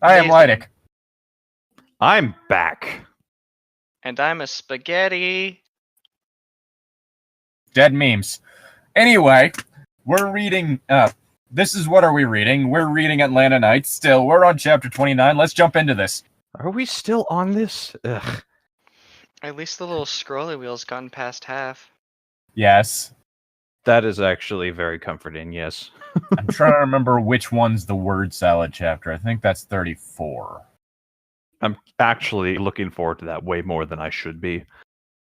I am Amazing. Llytic. I'm back. And I'm a spaghetti. Dead memes. Anyway, we're reading. This is what are we reading? We're reading Atlanta Nights. Still, we're on chapter 29. Let's jump into this. Are we still on this? Ugh. At least the little scrolly wheel's gotten past half. Yes. That is actually very comforting, yes. I'm trying to remember which one's the word salad chapter. I think that's 34. I'm actually looking forward to that way more than I should be.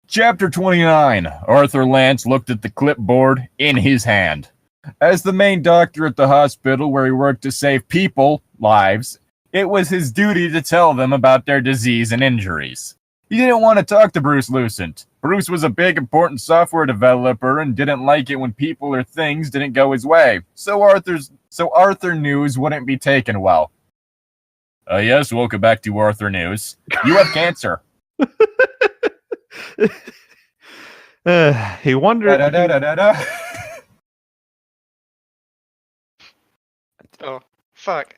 Chapter 29. Arthur Lance looked at the clipboard in his hand. As the main doctor at the hospital where he worked to save people, lives, it was his duty to tell them about their disease and injuries. He didn't want to talk to Bruce Lucent. Bruce was a big, important software developer and didn't like it when people or things didn't go his way. So Arthur News wouldn't be taken well. Yes, welcome back to Arthur News. You have cancer. He wondered. Da-da-da-da-da. Oh, fuck.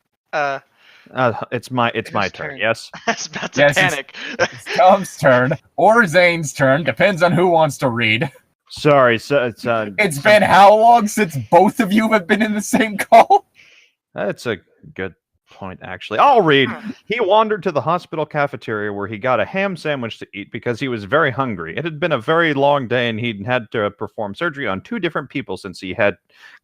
It's my turn. Yes. I was about to Yes, panic. It's Tom's turn, or Zane's turn, depends on who wants to read. Sorry, so It's been how long since both of you have been in the same call? That's a good point, actually. I'll read. He wandered to the hospital cafeteria where he got a ham sandwich to eat because he was very hungry. It had been a very long day and he'd had to perform surgery on 2 different people since he had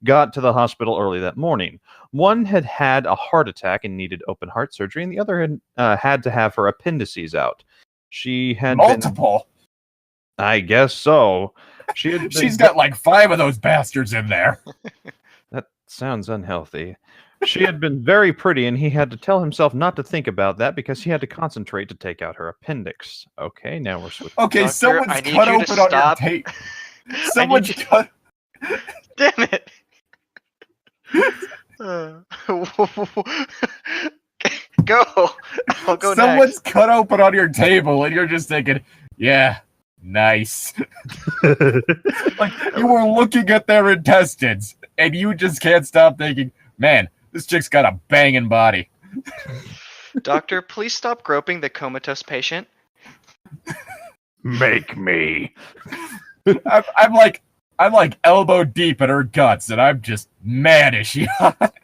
got to the hospital early that morning. One had had a heart attack and needed open heart surgery, and the other had to have her appendices out. She had Multiple. I guess so. She's got like 5 of those bastards in there. That sounds unhealthy. She had been very pretty, and he had to tell himself not to think about that because he had to concentrate to take out her appendix. Okay, now we're switching. Okay, Doctor, someone's I need cut you to open on your stop. tape. Someone's you- cut. Damn it. Go. I'll go Someone's next. cut open on your table, and you're just thinking, yeah, nice. Like, you were looking at their intestines, and you just can't stop thinking, man, this chick's got a banging body. Doctor, please stop groping the comatose patient. Make me. I'm like elbow deep in her guts, and I'm just mad as she. What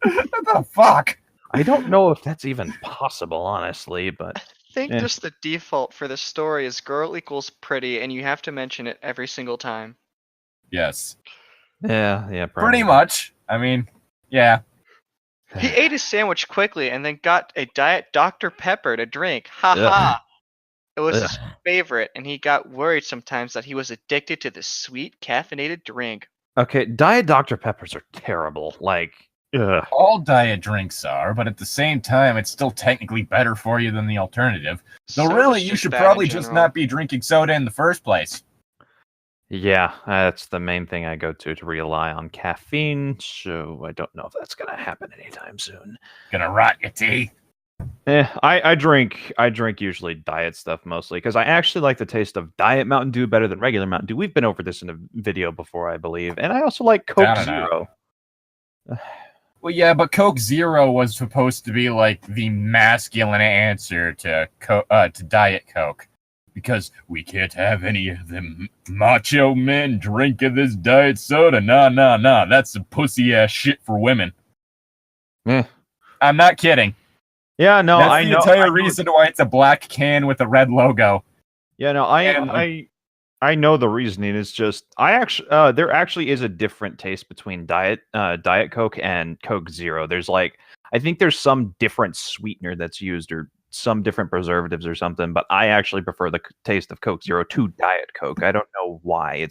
the fuck? I don't know if that's even possible, honestly, but I think Yeah. just the default for the story is girl equals pretty, and you have to mention it every single time. Yes, yeah, probably. pretty much. I mean, yeah. He ate his sandwich quickly and then got a Diet Dr. Pepper to drink. Ha ha! It was his favorite, and he got worried sometimes that he was addicted to the sweet caffeinated drink. Okay, Diet Dr. Peppers are terrible. Like, ugh. All diet drinks are, but at the same time, it's still technically better for you than the alternative. So Soda's really, you just should bad probably in just general. not be drinking soda in the first place. Yeah, that's the main thing I go to rely on caffeine, so I don't know if that's going to happen anytime soon. Gonna rot your teeth. I drink usually diet stuff mostly because I actually like the taste of Diet Mountain Dew better than regular Mountain Dew. We've been over this in a video before, I believe, and I also like Coke I don't know. Zero. Well, yeah, but Coke Zero was supposed to be like the masculine answer to Diet Coke, because we can't have any of them macho men drinking this diet soda. Nah. That's some pussy ass shit for women. Eh. I'm not kidding. Yeah, no, That's I the know. entire reason why it's a black can with a red logo. Yeah, no, I know the reasoning. It's just there actually is a different taste between Diet Coke and Coke Zero. There's I think there's some different sweetener that's used or some different preservatives or something, but I actually prefer the taste of Coke Zero to Diet Coke. I don't know why.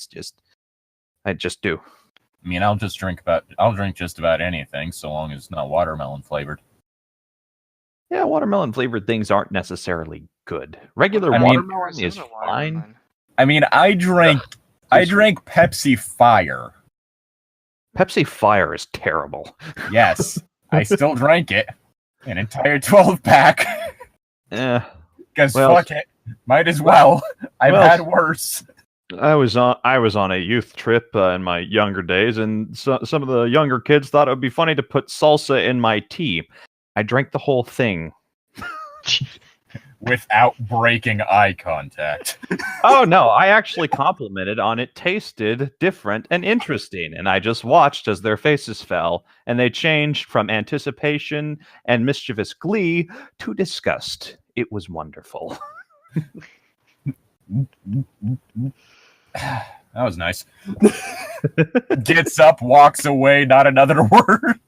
I just do. I mean, I'll drink just about anything so long as it's not watermelon flavored. Yeah, watermelon flavored things aren't necessarily good. Regular I mean, watermelon is Arizona fine. watermelon. I mean, I drank Pepsi Fire. Pepsi Fire is terrible. Yes, I still drank it. An entire 12-pack. Because fuck it. Might as well. I've had worse. I was on a youth trip in my younger days, and some of the younger kids thought it would be funny to put salsa in my tea. I drank the whole thing. Without breaking eye contact. Oh, no, I actually complimented on it tasted different and interesting, and I just watched as their faces fell, and they changed from anticipation and mischievous glee to disgust. It was wonderful. That was nice. Gets up, walks away, not another word.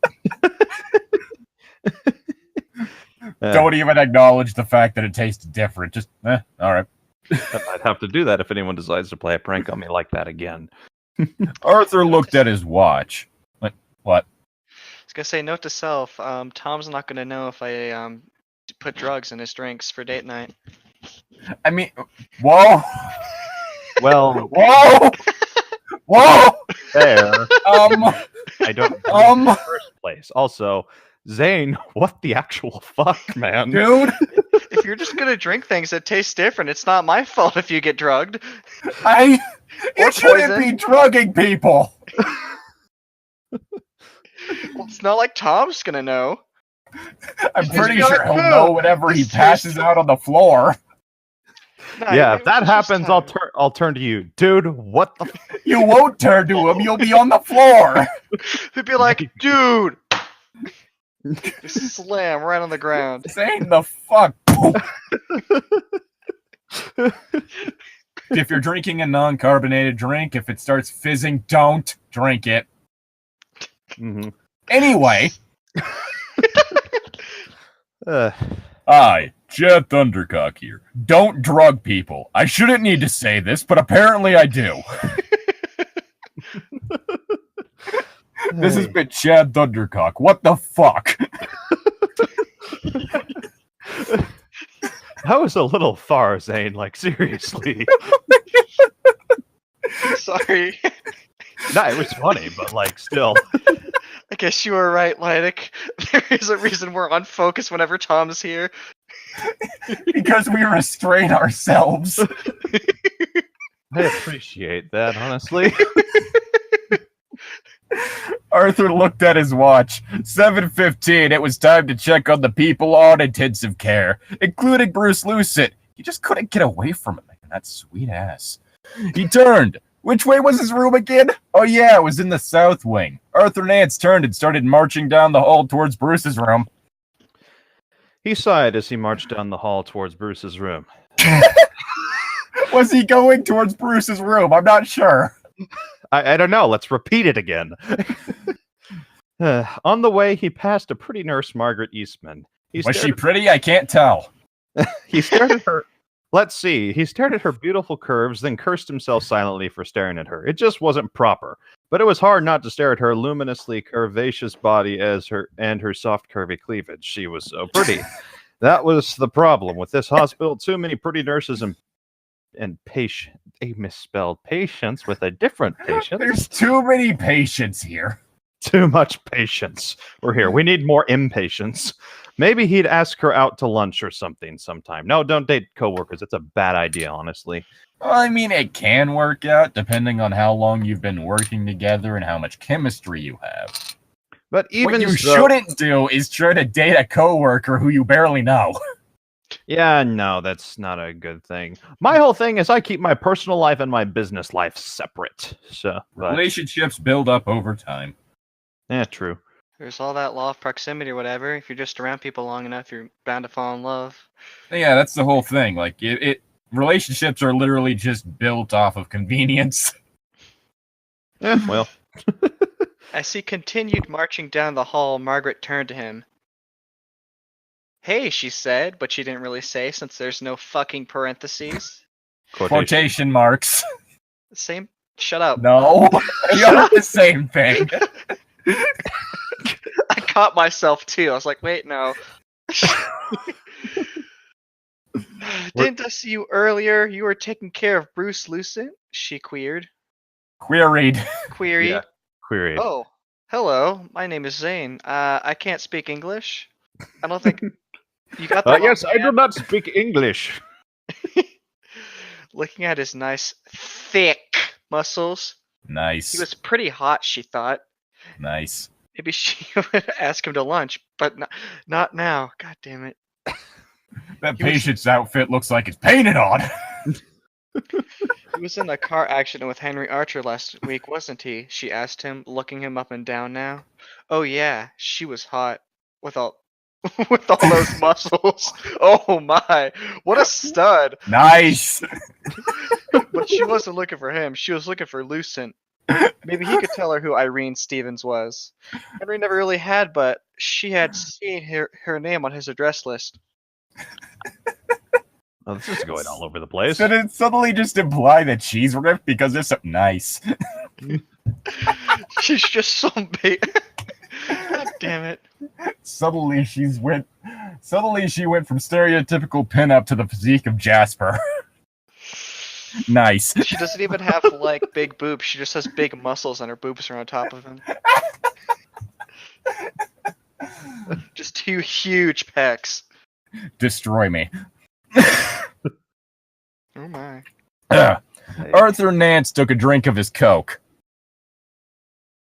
Don't even acknowledge the fact that it tasted different. Just, all right. I might have to do that if anyone decides to play a prank on me like that again. Arthur looked at his watch. What? I was gonna say, note to self: Tom's not gonna know if I put drugs in his drinks for date night. I mean, whoa, Well, whoa, whoa. there. I don't know in the first place. Also, Zane, what the actual fuck, man? Dude, If you're just gonna drink things that taste different, it's not my fault if you get drugged. you Or shouldn't poison. be drugging people. Well, it's not like Tom's gonna know. I'm He's pretty got sure he'll poo. know whenever he This passes tastes- out on the floor. Nah, Yeah, maybe if that it's just happens, time. I'll turn to you, dude. What the? You won't turn to him. You'll be on the floor. He'd be like, dude! Just slam right on the ground. Saying the fuck. If you're drinking a non-carbonated drink, if it starts fizzing, don't drink it. Mhm. Anyway, Uh, Chad Thundercock here. Don't drug people. I shouldn't need to say this, but apparently I do. This has been Chad Thundercock. What the fuck? that was a little far, Zane. Like seriously. Sorry. No, it was funny, but like still. I guess you were right, Llytic. There is a reason we're on focus whenever Tom's here. Because we restrain ourselves. I appreciate that, honestly. Arthur looked at his watch. 7:15. It was time to check on the people on intensive care, including Bruce Lucet. He just couldn't get away from him. That sweet ass. He turned. Which way was his room again? Oh yeah, it was in the south wing. Arthur Nance turned and started marching down the hall towards Bruce's room. He sighed as he marched down the hall towards Bruce's room. Was he going towards Bruce's room? I'm not sure. I don't know. Let's repeat it again. On the way, he passed a pretty nurse, Margaret Eastman. Was she pretty? I can't tell. He stared at her. Let's see. He stared at her beautiful curves, then cursed himself silently for staring at her. It just wasn't proper. But it was hard not to stare at her luminously curvaceous body and her soft, curvy cleavage. She was so pretty. That was the problem with this hospital. Too many pretty nurses and patient. They misspelled patients with a different patient. There's too many patients here. Too much patience. We're here. We need more impatience. Maybe he'd ask her out to lunch or something sometime. No, don't date coworkers. It's a bad idea, honestly. Well, I mean, it can work out depending on how long you've been working together and how much chemistry you have. But even what you so, shouldn't do is try to date a coworker who you barely know. yeah, no, that's not a good thing. My whole thing is I keep my personal life and my business life separate. So, but, Relationships build up over time. yeah, true. There's all that law of proximity or whatever. If you're just around people long enough, you're bound to fall in love. Yeah, that's the whole thing. Like, relationships are literally just built off of convenience. Yeah, well. As he continued marching down the hall, Margaret turned to him. Hey, she said, but she didn't really say since there's no fucking parentheses. Quotation marks. Same. Shut up. No, you're the same thing. I caught myself too. I was like, wait, no. Didn't I see you earlier? You were taking care of Bruce Lucent? She queried. Queried. Yeah, queried. Oh, hello. My name is Zane. I can't speak English. I don't think you got that. Yes, I do not speak English. Looking at his nice, thick muscles, Nice. he was pretty hot, she thought. Nice. Maybe she would ask him to lunch, but not now. God damn it. That patient's outfit looks like it's painted on. He was in a car accident with Henry Archer last week, wasn't he? She asked him, looking him up and down now. Oh yeah, she was hot. With all with all those muscles. Oh my. What a stud. Nice. But she wasn't looking for him. She was looking for Lucent. Maybe he could tell her who Irene Stevens was. Henry never really had, but she had seen her name on his address list. Oh, this is going all over the place. Should it suddenly just imply that she's ripped because it's so nice? She's just so big. God damn it. Suddenly she went from stereotypical pinup to the physique of Jasper. Nice. She doesn't even have like big boobs. She just has big muscles and her boobs are on top of him. Just two huge pecs. Destroy me. Oh my. Arthur Nance took a drink of his Coke.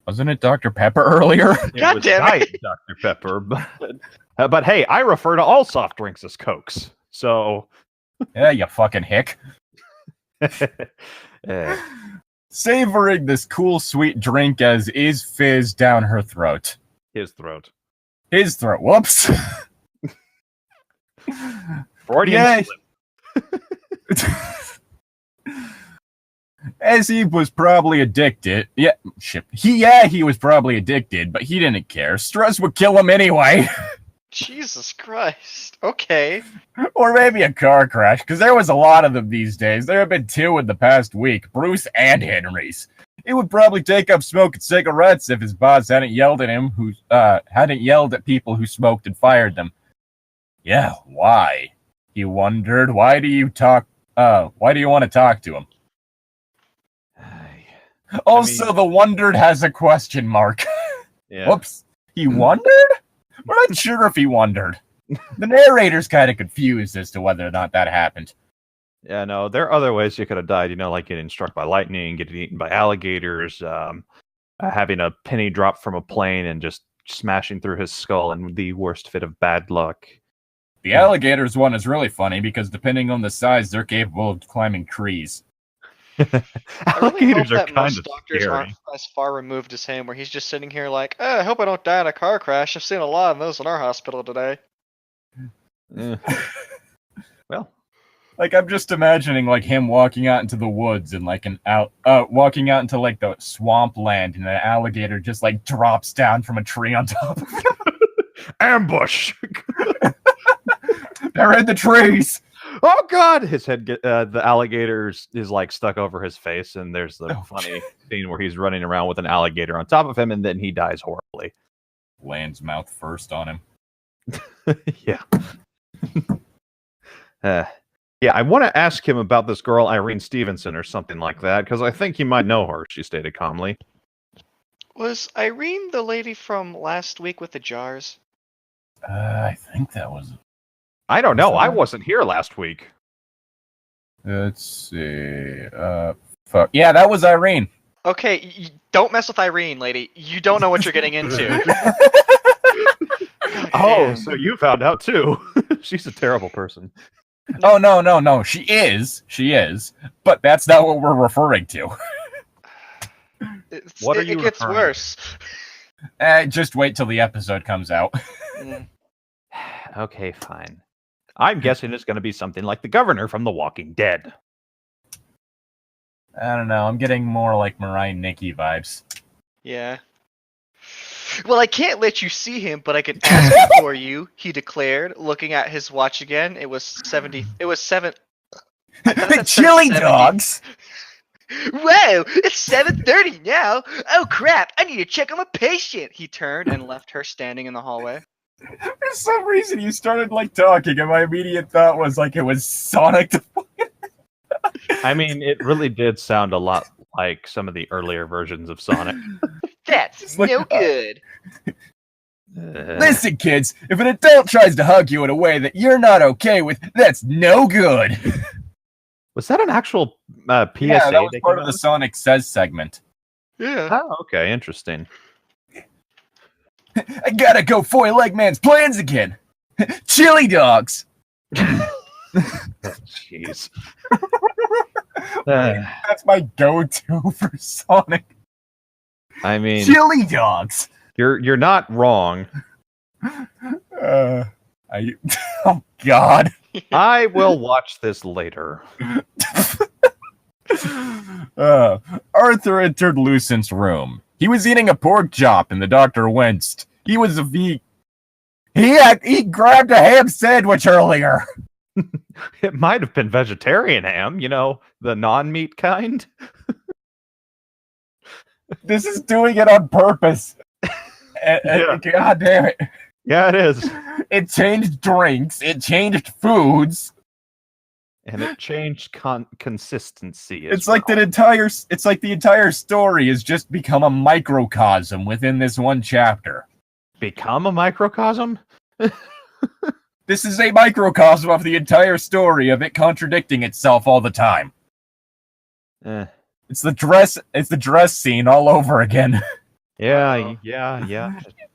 Wasn't it Dr. Pepper earlier? God damn it. Dr. Pepper. But hey, I refer to all soft drinks as Cokes. So. Yeah, you fucking hick. Savoring this cool, sweet drink as is fizz down her throat. His throat. Whoops. Freudian slip. As he was probably addicted. He was probably addicted, but he didn't care. Stress would kill him anyway. Jesus Christ. Okay. Or maybe a car crash, because there was a lot of them these days. There have been 2 in the past week, Bruce and Henry's. He would probably take up smoking cigarettes if his boss hadn't yelled at him, hadn't yelled at people who smoked and fired them. Yeah, why? He wondered. Why do you want to talk to him? Also, the wondered has a question mark. Yeah. Whoops. He wondered? We're not sure if he wondered. The narrator's kind of confused as to whether or not that happened. Yeah, no, there are other ways you could have died, like getting struck by lightning, getting eaten by alligators, having a penny drop from a plane and just smashing through his skull in the worst fit of bad luck. The alligators one is really funny because depending on the size, they're capable of climbing trees. Alligators are kind most of doctors scary. aren't as far removed as him, where he's just sitting here like, I hope I don't die in a car crash. I've seen a lot of those in our hospital today. Well, like I'm just imagining like him walking out into the woods and like walking out into like the swamp land, and an alligator just like drops down from a tree on top of him. ambush! They're in the trees. Oh God! His head, the alligator is like stuck over his face, and there's the funny scene where he's running around with an alligator on top of him, and then he dies horribly. Lands mouth first on him. Yeah. Yeah, I want to ask him about this girl, Irene Stevenson, or something like that, because I think he might know her, she stated calmly. Was Irene the lady from last week with the jars? I think that was... I don't know. I wasn't here last week. Let's see. Fuck. Yeah, that was Irene. Okay, don't mess with Irene, lady. You don't know what you're getting into. Oh, so you found out too. She's a terrible person. Oh, no. She is. But that's not what we're referring to. What are you It gets referring worse. Just wait till the episode comes out. Okay, fine. I'm guessing it's going to be something like the governor from The Walking Dead. I don't know. I'm getting more like Mariah Nikki vibes. Yeah. Well, I can't let you see him, but I can ask him for you, he declared, looking at his watch again. It was 7. Chili dogs! Whoa, it's 7:30 now. Oh crap, I need to check on my patient. He turned and left her standing in the hallway. For some reason, you started like talking, and my immediate thought was like it was Sonic. I mean, it really did sound a lot like some of the earlier versions of Sonic. That's no good. Listen, kids, if an adult tries to hug you in a way that you're not okay with, that's no good. Was that an actual PSA? Yeah, that was part of the Sonic Says segment. Yeah. Oh, okay, interesting. I gotta go foil Eggman's plans again. Chili dogs. Jeez. That's my go-to for Sonic. I mean, Chili dogs. you're not wrong. Oh God. I will watch this later. Arthur entered Lucent's room. He was eating a pork chop, and the doctor winced. He was a vegan. He grabbed a ham sandwich earlier. It might have been vegetarian ham, the non-meat kind. This is doing it on purpose. God damn it. Yeah, it is. It changed drinks. It changed foods. And it changed consistency. It's like the entire story has just become a microcosm within this one chapter. Become a microcosm? This is a microcosm of the entire story of it contradicting itself all the time. It's the dress scene all over again. Yeah.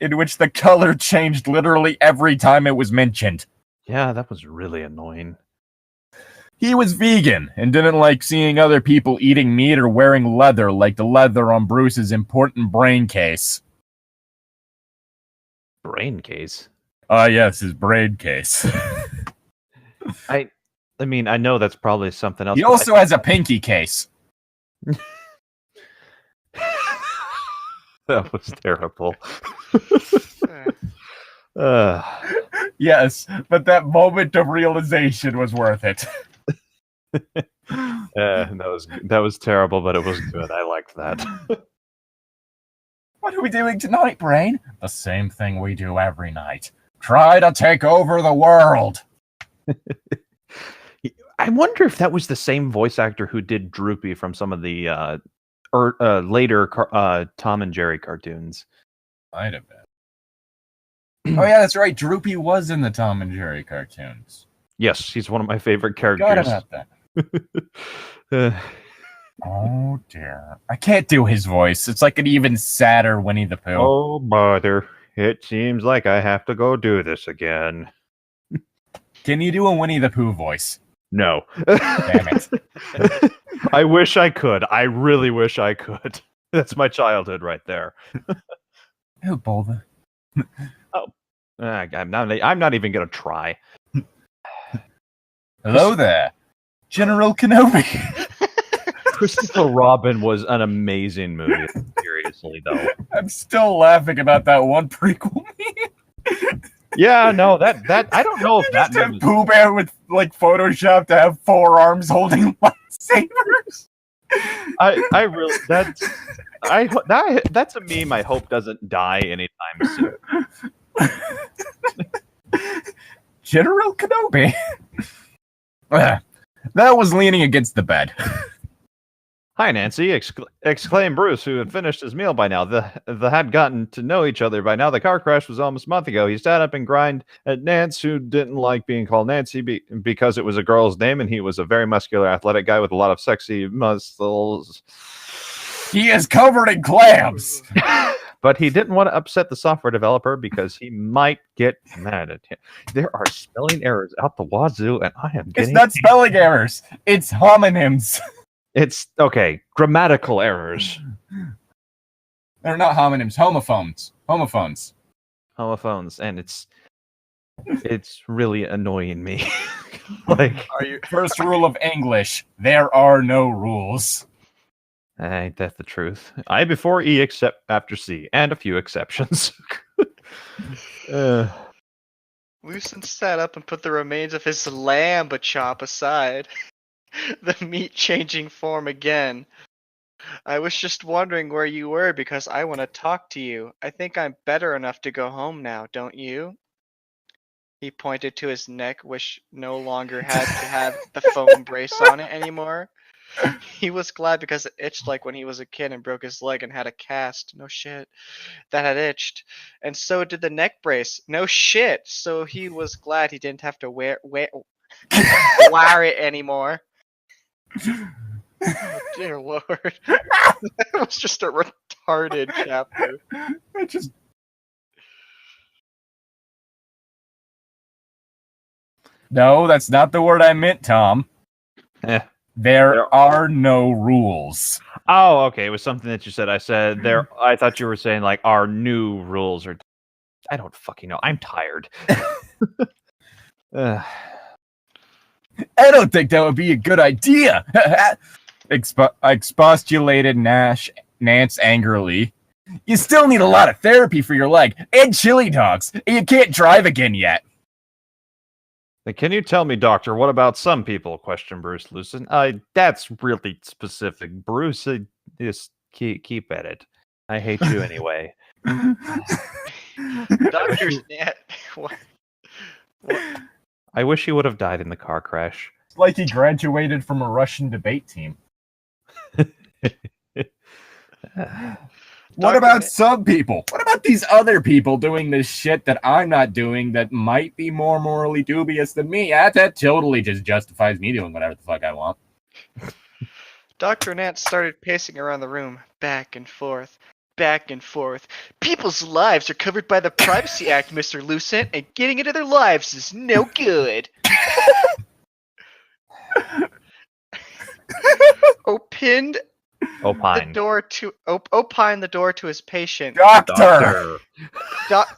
In which the color changed literally every time it was mentioned. Yeah, that was really annoying. He was vegan and didn't like seeing other people eating meat or wearing leather like the leather on Bruce's important brain case. Brain case? Yes, his brain case. I mean, I know that's probably something else. He also has a pinky case. That was terrible. Yes, but that moment of realization was worth it. That was terrible, but it was good. I liked that. What are we doing tonight, Brain? The same thing we do every night. Try to take over the world. I wonder if that was the same voice actor who did Droopy from some of the later Tom and Jerry cartoons. Might have been. Oh yeah, that's right. Droopy was in the Tom and Jerry cartoons. Yes, he's one of my favorite characters. Forgot about that. Oh dear. I can't do his voice. It's like an even sadder Winnie the Pooh. Oh bother. It seems like I have to go do this again. Can you do a Winnie the Pooh voice? No. Damn it. I wish I could. I really wish I could. That's my childhood right there. Oh, bother. I'm not even going to try. Hello there, General Kenobi. Christopher Robin was an amazing movie. Seriously, though. I'm still laughing about that one prequel meme. Yeah, no, that I don't know if that just have Pooh Bear with like Photoshop to have 4 arms holding lightsabers. I really that's a meme I hope doesn't die anytime soon. General Kenobi. That was leaning against the bed. Hi, Nancy! Exclaimed Bruce, who had finished his meal by now. The had gotten to know each other by now. The car crash was almost a month ago. He sat up and grinned at Nance, who didn't like being called Nancy because it was a girl's name, and he was a very muscular, athletic guy with a lot of sexy muscles. He is covered in clams. But he didn't want to upset the software developer because he might get mad at him. There are spelling errors out the wazoo, and I am getting... It's not spelling errors. It's homonyms. It's, okay, grammatical errors. They're not homonyms. Homophones. Homophones, and it's really annoying me. Like, First rule of English, there are no rules. Ain't that the truth? I before E except after C, and a few exceptions. Lucent sat up and put the remains of his lamb chop aside. The meat changing form again. I was just wondering where you were because I want to talk to you. I think I'm better enough to go home now, don't you? He pointed to his neck, which no longer had to have the foam brace on it anymore. He was glad because it itched like when he was a kid and broke his leg and had a cast. No shit. That had itched. And so did the neck brace. No shit. So he was glad he didn't have to wear it anymore. Oh, dear Lord. That was just a retarded chapter. No, that's not the word I meant, Tom. There are no rules. Oh, okay. It was something that you said. I said there. I thought you were saying like our new rules are. I don't fucking know. I'm tired. I don't think that would be a good idea. Expostulated Nance angrily. You still need a lot of therapy for your leg and chili dogs. And you can't drive again yet. Can you tell me, Doctor, what about some people? Questioned Bruce Lucen. That's really specific. Bruce, just keep at it. I hate you anyway. Dr. Nat, what? I wish he would have died in the car crash. It's like he graduated from a Russian debate team. What about some people? What about these other people doing this shit that I'm not doing that might be more morally dubious than me? That totally just justifies me doing whatever the fuck I want. Dr. Nat started pacing around the room, back and forth, back and forth. People's lives are covered by the Privacy Act, Mr. Lucent, and getting into their lives is no good. Opined the door to his patient. Doctor!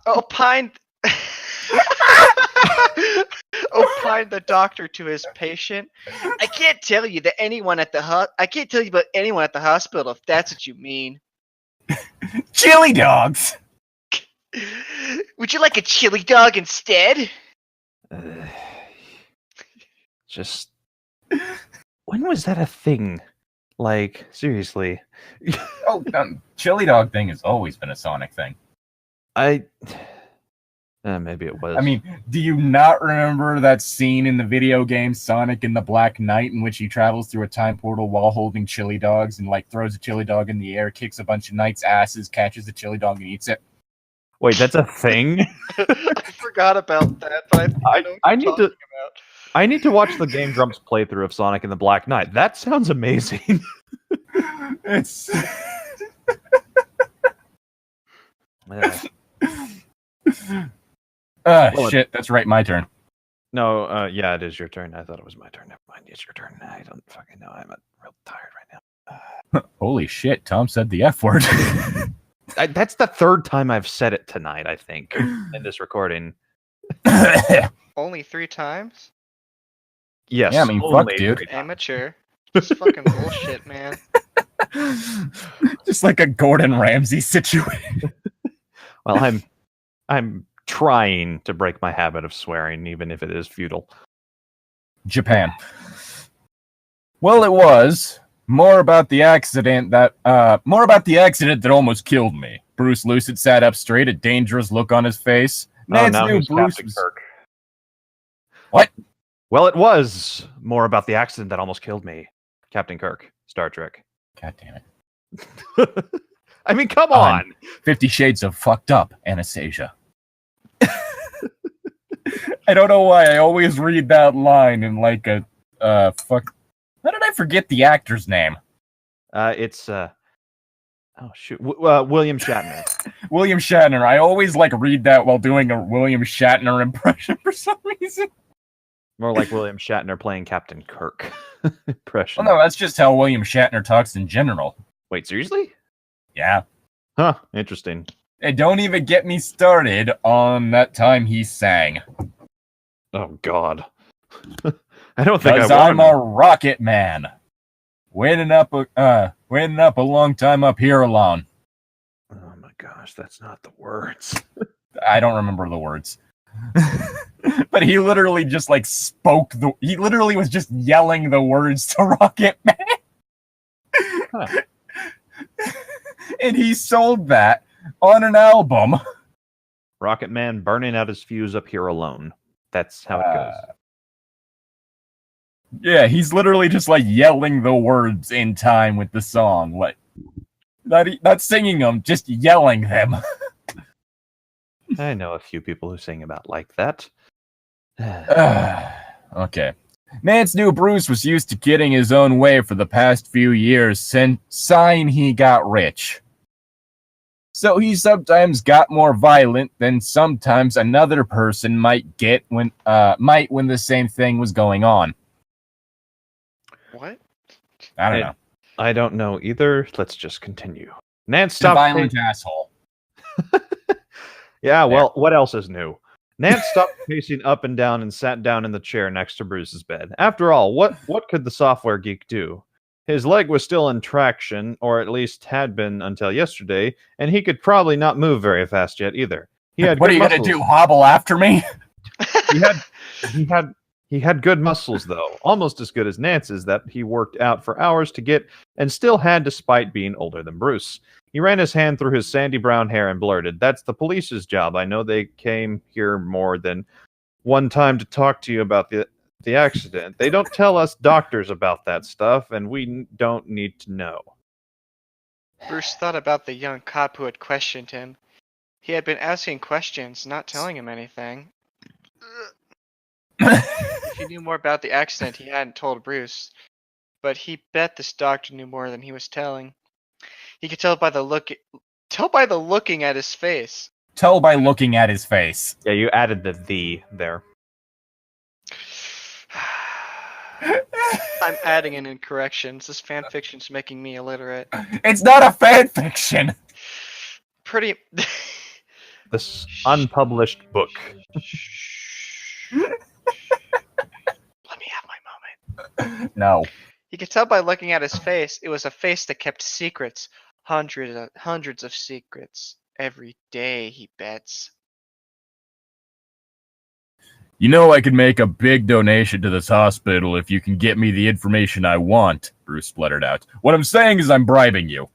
Opined the doctor to his patient. I can't tell you about anyone at the hospital if that's what you mean. Chili dogs! Would you like a chili dog instead? Just when was that a thing? Like, seriously. Chili dog thing has always been a Sonic thing. Maybe it was. I mean, do you not remember that scene in the video game Sonic and the Black Knight in which he travels through a time portal while holding chili dogs and like throws a chili dog in the air, kicks a bunch of knights' asses, catches the chili dog and eats it? Wait, that's a thing? I forgot about that, but I need to watch the Game Grumps playthrough of Sonic and the Black Knight. That sounds amazing. It's shit, that's right, my turn. No, yeah, it is your turn. I thought it was my turn. Never mind, it's your turn. I don't fucking know. I'm real tired right now. Holy shit, Tom said the F word. That's the third time I've said it tonight, I think, in this recording. Only 3 times? Yes. Yeah, I mean, fuck, dude. Amateur. Just fucking bullshit, man. Just like a Gordon Ramsay situation. Well, I'm trying to break my habit of swearing, even if it is futile. Japan. Well, it was more about the accident that almost killed me. Bruce Lucid sat up straight, a dangerous look on his face. Now he's Captain Kirk. What? Well, it was more about the accident that almost killed me. Captain Kirk, Star Trek. God damn it. I mean, come on. 50 Shades of Fucked Up, Anastasia. I don't know why I always read that line in like a fuck. How did I forget the actor's name? It's William Shatner. William Shatner. I always like read that while doing a William Shatner impression for some reason. More like William Shatner playing Captain Kirk impression. Well, no, that's just how William Shatner talks in general. Wait, seriously? Yeah. Huh, interesting. And don't even get me started on that time he sang. Oh, God. I don't think Because I'm a rocket man. Waiting up a long time up here alone. Oh my gosh, that's not the words. I don't remember the words. But he literally just like he literally was just yelling the words to Rocket Man. Huh. And he sold that on an album. Rocket Man burning out his fuse up here alone. That's how it goes. Yeah, he's literally just like yelling the words in time with the song. Like, not singing them, just yelling them. I know a few people who sing about like that. Okay. Nance knew Bruce was used to getting his own way for the past few years, sign he got rich. So he sometimes got more violent than sometimes another person might when the same thing was going on. What? I don't know. I don't know either. Let's just continue. Nance He's a stopped. violent asshole. Yeah, well, what else is new? Nance stopped pacing up and down and sat down in the chair next to Bruce's bed. After all, what could the software geek do? His leg was still in traction, or at least had been until yesterday, and he could probably not move very fast yet either. He had What are good you going to muscles. do, hobble after me? He had good muscles, though, almost as good as Nance's that he worked out for hours to get, and still had despite being older than Bruce. He ran his hand through his sandy brown hair and blurted, "That's the police's job. I know they came here more than one time to talk to you about the accident. They don't tell us doctors about that stuff, and we don't need to know." Bruce thought about the young cop who had questioned him. He had been asking questions, not telling him anything. If he knew more about the accident, he hadn't told Bruce. But he bet this doctor knew more than he was telling. He could tell by the looking at his face. Tell by looking at his face. Yeah, you added the there. I'm adding in incorrections. This fan fiction's making me illiterate. It's not a fan fiction. Pretty. This unpublished book. Let me have my moment. No. He could tell by looking at his face. It was a face that kept secrets. Hundreds of secrets. Every day, he bets. You know I could make a big donation to this hospital if you can get me the information I want, Bruce spluttered out. What I'm saying is I'm bribing you.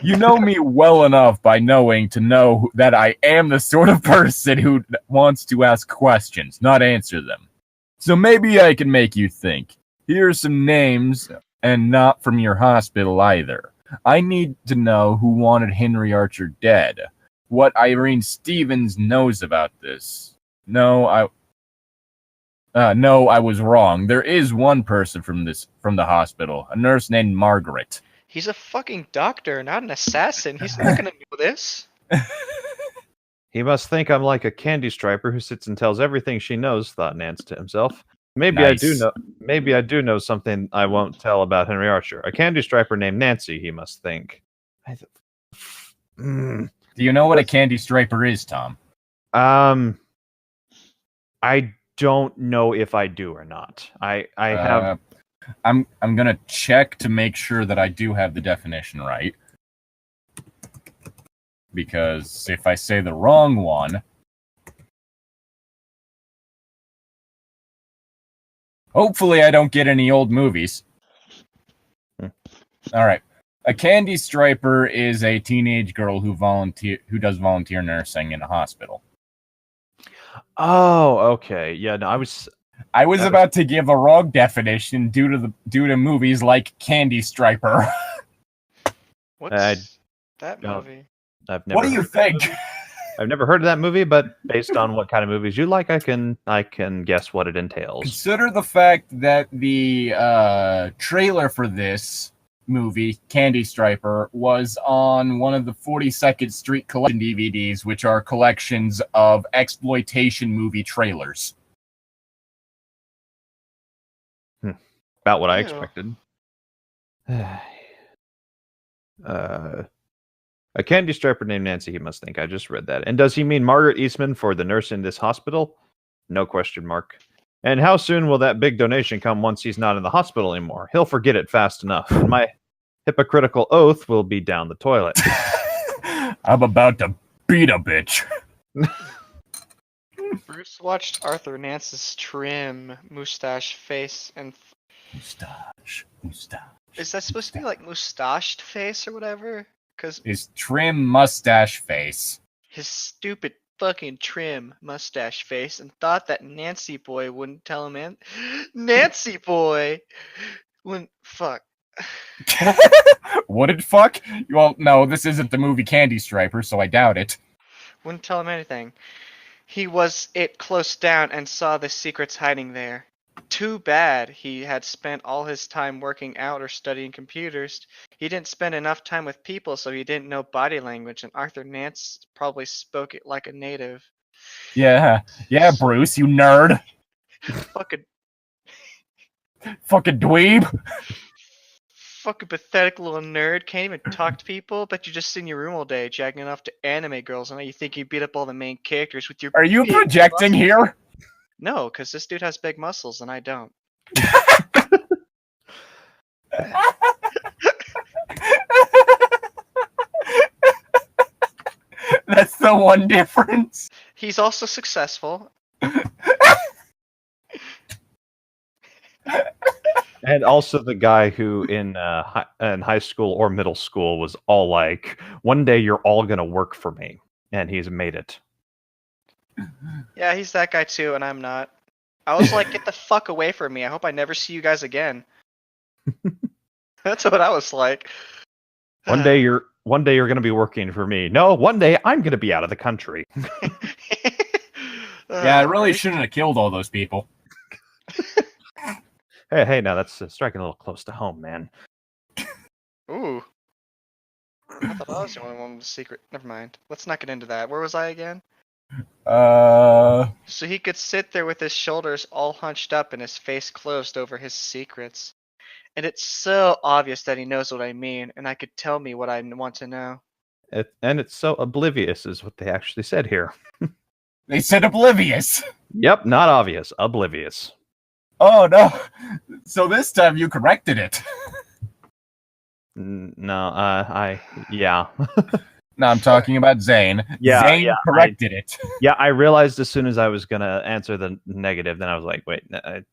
You know me well enough by knowing to know that I am the sort of person who wants to ask questions, not answer them. So maybe I can make you think. Here are some names, and not from your hospital either. I need to know who wanted Henry Archer dead. What Irene Stevens knows about this. No, I was wrong. There is one person from the hospital, a nurse named Margaret. He's a fucking doctor, not an assassin. He's not gonna know this. He must think I'm like a candy striper who sits and tells everything she knows, thought Nance to himself. Maybe Nice. I do know something I won't tell about Henry Archer. A candy striper named Nancy, he must think. Do you know what a candy striper is, Tom? I don't know if I do or not. I have. I'm gonna check to make sure that I do have the definition right. Because if I say the wrong one, hopefully I don't get any old movies. All right. A candy striper is a teenage girl who does volunteer nursing in a hospital. Oh, okay. Yeah, no, I was about to give a wrong definition due to movies like Candy Striper. What's that movie? I've never. What do you think? I've never heard of that movie, but based on what kind of movies you like, I can guess what it entails. Consider the fact that the trailer for this movie, Candy Striper, was on one of the 42nd Street collection DVDs, which are collections of exploitation movie trailers. About what I Ew. expected. A candy striper named Nancy, he must think. I just read that. And does he mean Margaret Eastman for the nurse in this hospital? No question mark. And how soon will that big donation come once he's not in the hospital anymore? He'll forget it fast enough. And my hypocritical oath will be down the toilet. I'm about to beat a bitch. Bruce watched Arthur Nance's trim, mustache face, and Mustache. is that supposed to be like mustached face or whatever? Because His trim mustache face. his stupid fucking trim mustache face, and thought that Nancy boy wouldn't tell him. Nancy boy wouldn't fuck. Would it fuck? Well, no, this isn't the movie Candy Striper, so I doubt it. Wouldn't tell him anything. He was it close down and saw the secrets hiding there. Too bad he had spent all his time working out or studying computers. He didn't spend enough time with people, so he didn't know body language, and Arthur Nance probably spoke it like a native. Yeah, Bruce, you nerd. Fucking Dweeb. Fucking pathetic little nerd. Can't even talk to people. Bet you just sit in your room all day, jacking off to anime girls, and now you think you beat up all the main characters with your. Are you big projecting muscles. here? No, because this dude has big muscles and I don't. That's the one difference. He's also successful. And also the guy who in high school or middle school was all like, one day you're all going to work for me. And he's made it. Yeah, he's that guy too, and I'm not. I was like, get the fuck away from me. I hope I never see you guys again. That's what I was like. One day you're going to be working for me. No, one day I'm going to be out of the country. Yeah, I really shouldn't have killed all those people. Hey, now that's striking a little close to home, man. Ooh. I thought I was the only one with the secret. Never mind. Let's not get into that. Where was I again? So he could sit there with his shoulders all hunched up and his face closed over his secrets. And it's so obvious that he knows what I mean, and I could tell me what I want to know. And it's so oblivious is what they actually said here. They said oblivious. Yep, not obvious. Oblivious. Oh, no. So this time you corrected it. No, yeah. No, I'm talking about Zane. Yeah, Zane yeah, corrected it. Yeah, I realized as soon as I was going to answer the negative, then I was like, wait, I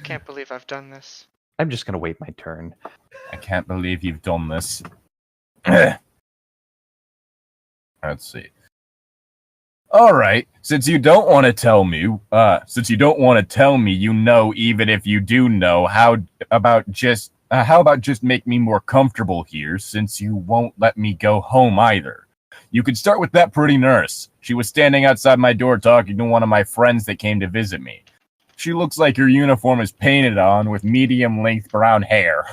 can't believe I've done this. I'm just going to wait my turn. I can't believe you've done this. Let's see. All right. Since you don't want to tell me, you know, even if you do know, how about just make me more comfortable here, since you won't let me go home either. You could start with that pretty nurse. She was standing outside my door talking to one of my friends that came to visit me. She looks like her uniform is painted on with medium-length brown hair.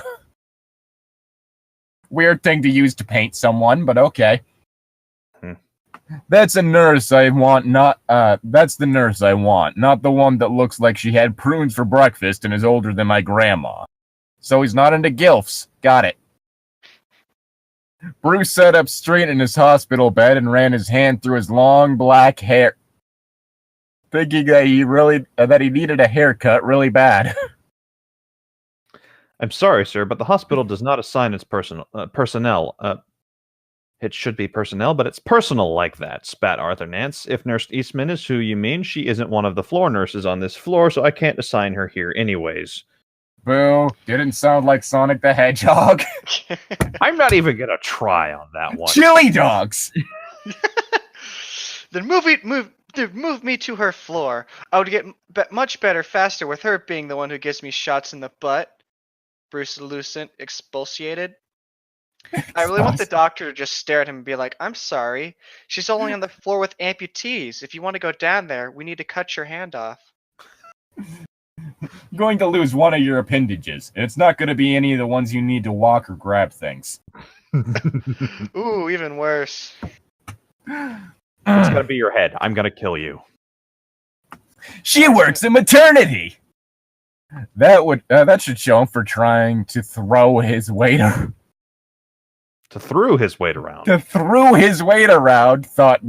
Weird thing to use to paint someone, but okay. That's a nurse I want, that's the nurse I want, not the one that looks like she had prunes for breakfast and is older than my grandma. So he's not into GILFs. Got it. Bruce sat up straight in his hospital bed and ran his hand through his long black hair, thinking that he needed a haircut really bad. I'm sorry, sir, but the hospital does not assign its personnel. It should be personnel, but it's personal like that, spat Arthur Nance. If Nurse Eastman is who you mean, she isn't one of the floor nurses on this floor, so I can't assign her here anyways. Boo, didn't sound like Sonic the Hedgehog. I'm not even going to try on that one. Chili dogs! Then move me to her floor. I would get much better faster with her being the one who gives me shots in the butt. Bruce Lucent expulsated. I really want the doctor to just stare at him and be like, I'm sorry. She's only on the floor with amputees. If you want to go down there, we need to cut your hand off. You're going to lose one of your appendages, and it's not going to be any of the ones you need to walk or grab things. Ooh, even worse. It's going to be your head. I'm going to kill you. She works in maternity! That should show him for trying to throw his weight around. To throw his weight around. To throw his weight around, thought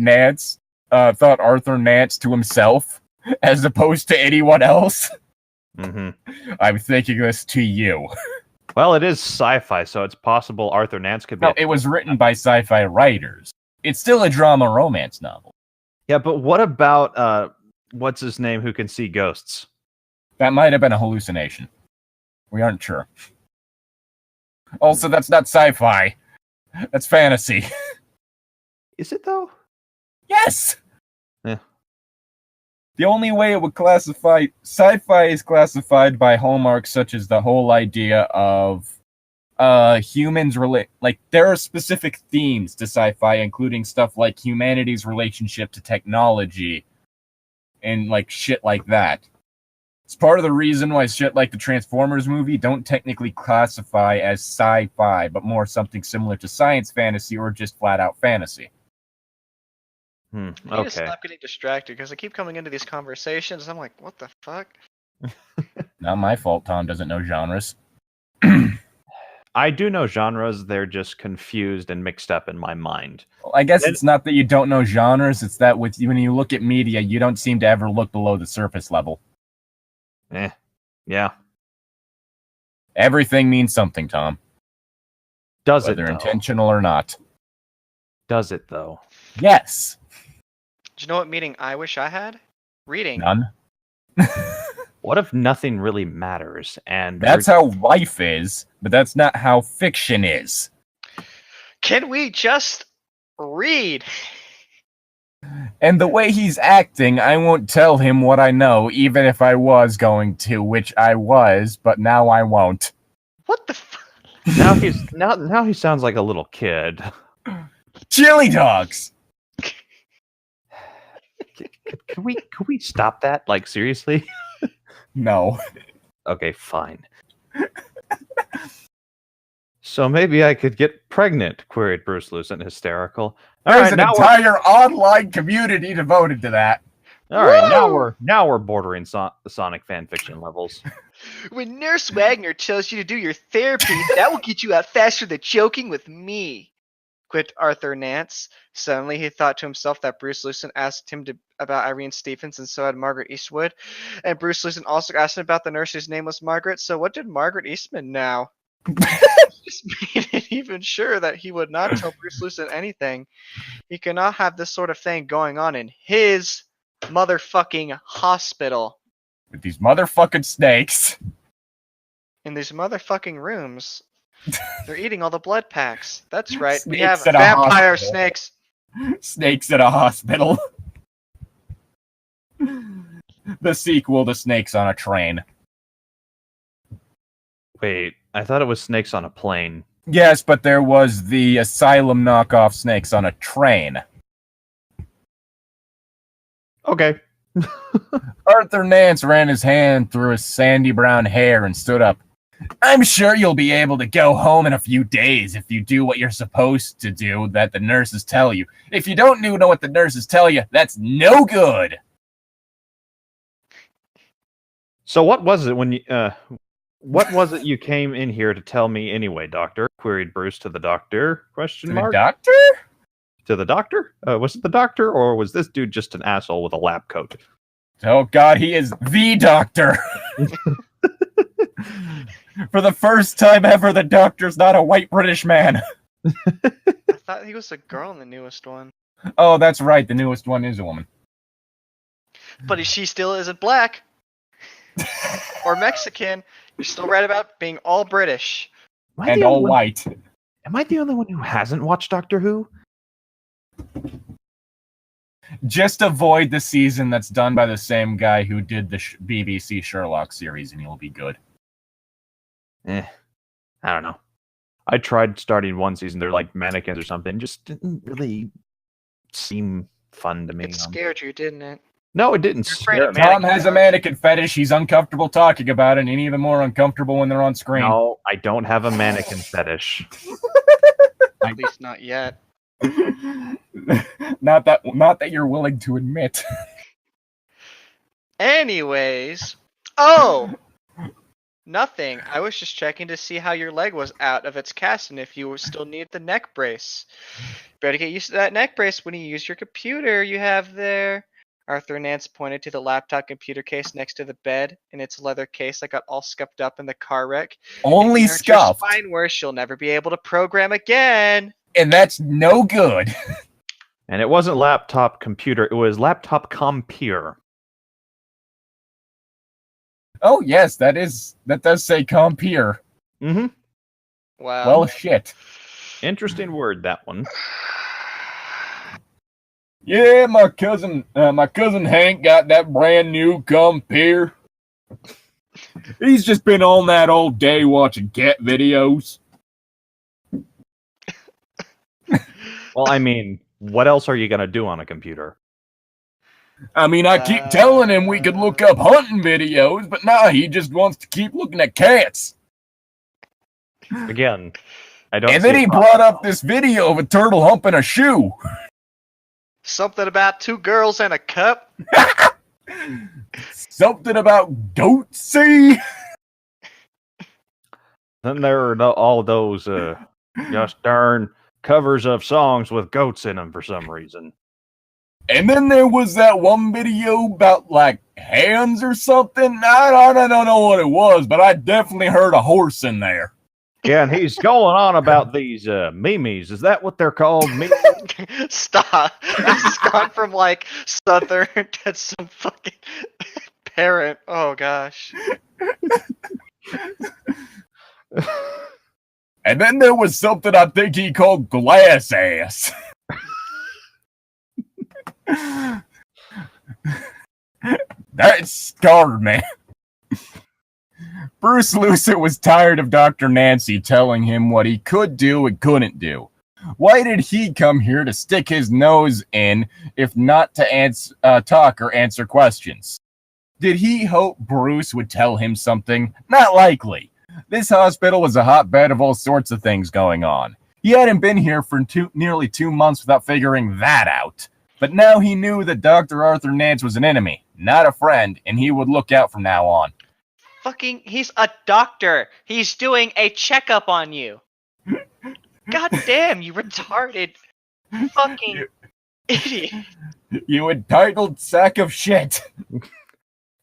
Arthur Nance to himself, as opposed to anyone else. Mm-hmm. I'm thinking this to you. Well, it is sci-fi, so it's possible Arthur Nance could be... No, it was written by sci-fi writers. It's still a drama romance novel. Yeah, but what about, what's his name who can see ghosts? That might have been a hallucination. We aren't sure. Also, that's not sci-fi. That's fantasy. Is it, though? Yes! Yeah. The only way it would classify... Sci-fi is classified by hallmarks such as the whole idea of humans relate... Like, there are specific themes to sci-fi, including stuff like humanity's relationship to technology and like shit like that. It's part of the reason why shit like the Transformers movie don't technically classify as sci-fi, but more something similar to science fantasy or just flat-out fantasy. I need to stop getting distracted because I keep coming into these conversations. I'm like, what the fuck? Not my fault Tom doesn't know genres. I do know genres, they're just confused and mixed up in my mind. Well, I guess it's not that you don't know genres, it's that when you look at media, you don't seem to ever look below the surface level. Yeah. Everything means something, Tom. Does whether it, though? Intentional or not. Does it, though? Yes. Do you know what meeting I wish I had? Reading. None. What if nothing really matters? And that's how life is, but that's not how fiction is. Can we just read? And the way he's acting, I won't tell him what I know, even if I was going to, which I was, but now I won't. What the fuck? Now he sounds like a little kid. Chili dogs! Can we stop that? Like, seriously? No. Okay, fine. So maybe I could get pregnant, queried Bruce Lucent, hysterical. There's an entire online community devoted to that. All right, now we're bordering Sonic fanfiction levels. When Nurse Wagner tells you to do your therapy, that will get you out faster than joking with me, quipped Arthur Nance. Suddenly he thought to himself that Bruce Lucent asked him about Irene Stephens, and so had Margaret Eastwood. And Bruce Lucent also asked him about the nurse whose name was Margaret, so what did Margaret Eastman know? Just made it even sure that he would not tell Bruce Lucent anything. He cannot have this sort of thing going on in his motherfucking hospital. With these motherfucking snakes. In these motherfucking rooms. They're eating all the blood packs. That's right. We Snakes have at a vampire hospital. snakes. Snakes at a hospital. The sequel to Snakes on a Train. Wait, I thought it was Snakes on a Plane. Yes, but there was the Asylum knockoff Snakes on a Train. Okay. Arthur Nance ran his hand through his sandy brown hair and stood up. I'm sure you'll be able to go home in a few days if you do what you're supposed to do that the nurses tell you. If you don't know what the nurses tell you, that's no good. So what was it when you what was it you came in here to tell me anyway, Doctor? Queried Bruce to the doctor. Question mark. The doctor? To the doctor? Was it the doctor, or was this dude just an asshole with a lab coat? Oh God, he is the doctor. For the first time ever, the doctor's not a white British man. I thought he was a girl in the newest one. Oh, that's right. The newest one is a woman. But she still isn't black. Or Mexican. You're still right about being all British. And all white. Am I the only one who hasn't watched Doctor Who? Just avoid the season that's done by the same guy who did the BBC Sherlock series, and you'll be good. I don't know. I tried starting one season. They're like mannequins or something. Just didn't really seem fun to me. It scared you, didn't it? No, it didn't. Tom has a mannequin fetish. He's uncomfortable talking about it, and even more uncomfortable when they're on screen. No, I don't have a mannequin fetish. At least not yet. Not that you're willing to admit. Anyways. Oh! Nothing. I was just checking to see how your leg was out of its cast and if you still need the neck brace. Better get used to that neck brace when you use your computer you have there. Arthur Nance pointed to the laptop computer case next to the bed in its leather case that got all scuffed up in the car wreck. Only scuffed. Spine worse, you'll never be able to program again. And that's no good. And it wasn't laptop computer, it was laptop computer. Oh yes, that does say computer. Mm-hmm. Wow. Well, shit. Interesting word, that one. Yeah, my cousin Hank got that brand new computer. He's just been on that all day watching cat videos. Well, I mean, what else are you going to do on a computer? I mean, I keep telling him we could look up hunting videos, but nah, he just wants to keep looking at cats. Again, I don't. And then he brought up this video of a turtle humping a shoe. Something about 2 girls and a cup. Something about goatsy. Then there are all those gosh darn covers of songs with goats in them for some reason. And then there was that one video about, like, hands or something. I don't know what it was, but I definitely heard a horse in there. Yeah, and he's going on about these memes. Is that what they're called? Memes? Stop. This has gone from, like, Southern to some fucking parent. Oh, gosh. And then there was something I think he called glass ass. That scarred me. Bruce Lucet was tired of Dr. Nancy telling him what he could do and couldn't do. Why did he come here to stick his nose in if not to talk or answer questions? Did he hope Bruce would tell him something? Not likely. This hospital was a hotbed of all sorts of things going on. He hadn't been here for nearly 2 months without figuring that out. But now he knew that Dr. Arthur Nance was an enemy, not a friend, and he would look out from now on. Fucking, he's a doctor. He's doing a checkup on you. God damn, you retarded fucking idiot. You entitled sack of shit.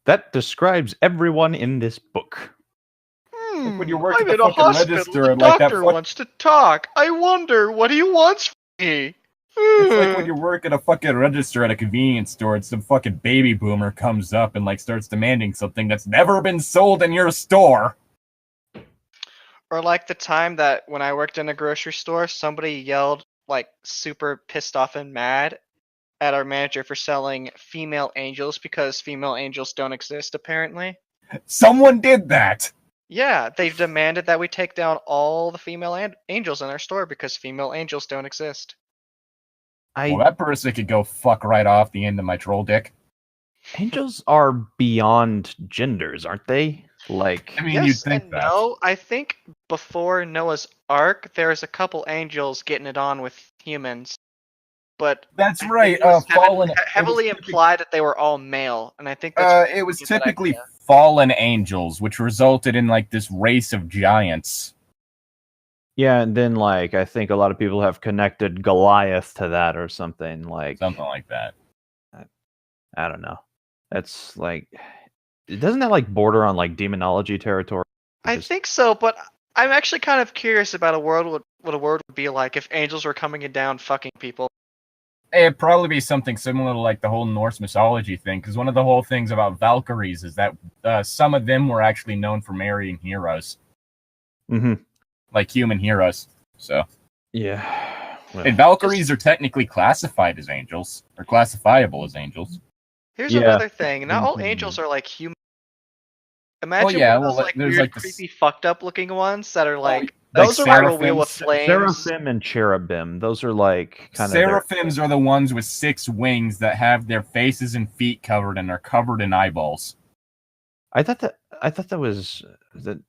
That describes everyone in this book. When you work I'm at in the a fucking hospital. register The and like that doctor wants to talk. I wonder what he wants from me. It's like when you work at a fucking register at a convenience store and some fucking baby boomer comes up and like starts demanding something that's never been sold in your store. Or like the time that when I worked in a grocery store, somebody yelled like super pissed off and mad at our manager for selling female angels because female angels don't exist apparently. Someone did that. Yeah, they demanded that we take down all the female angels in our store because female angels don't exist. Well, that person could go fuck right off the end of my troll dick. Angels are beyond genders, aren't they? Like, I mean, Yes you'd think and that. no. I think before Noah's Ark, there was a couple angels getting it on with humans, but That's I right. think it was Fallen. heavily implied that they were all male, and I think that's It was a good typically idea. fallen angels, which resulted in like this race of giants. yeah, and then like I think a lot of people have connected Goliath to that or something like that. I don't know. That's like, doesn't that like border on like demonology territory? I think so, but I'm actually kind of curious about what a world would be like if angels were coming down fucking people. It'd probably be something similar to like the whole Norse mythology thing, because one of the whole things about Valkyries is that some of them were actually known for marrying heroes. Mm-hmm. Like human heroes. So Yeah. Well, and Valkyries are technically classified as angels, or classifiable as angels. Here's Yeah. another thing. Not all Mhm. angels are like human. Imagine yeah, one of those well, like there's, weird, like, creepy, fucked up looking ones that are like like those are a wheel with seraphims. flames. Seraphim and cherubim. Those are like kind of Seraphims are the ones with 6 wings that have their faces and feet covered and are covered in eyeballs. I thought that was that.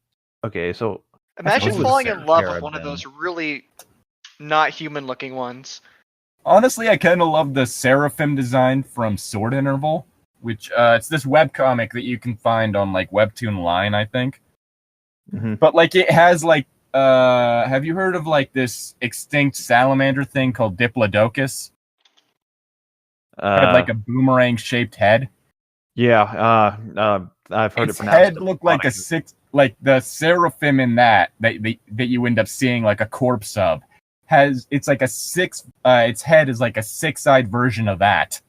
Okay, so Imagine those are falling in love with one cherubim. of those really not human looking ones. Honestly, I kind of love the Seraphim design from Sword Interval, which it's this webcomic that you can find on like Webtoon Line, I think. Mhm. But like it has like have you heard of like this extinct salamander thing called Diplodocus? It had like a boomerang shaped head. yeah, I've heard Its it pronounced. head looked like a 6, like the Seraphim in that you end up seeing like a corpse of. It's like a 6, its head is like a 6-eyed version of that.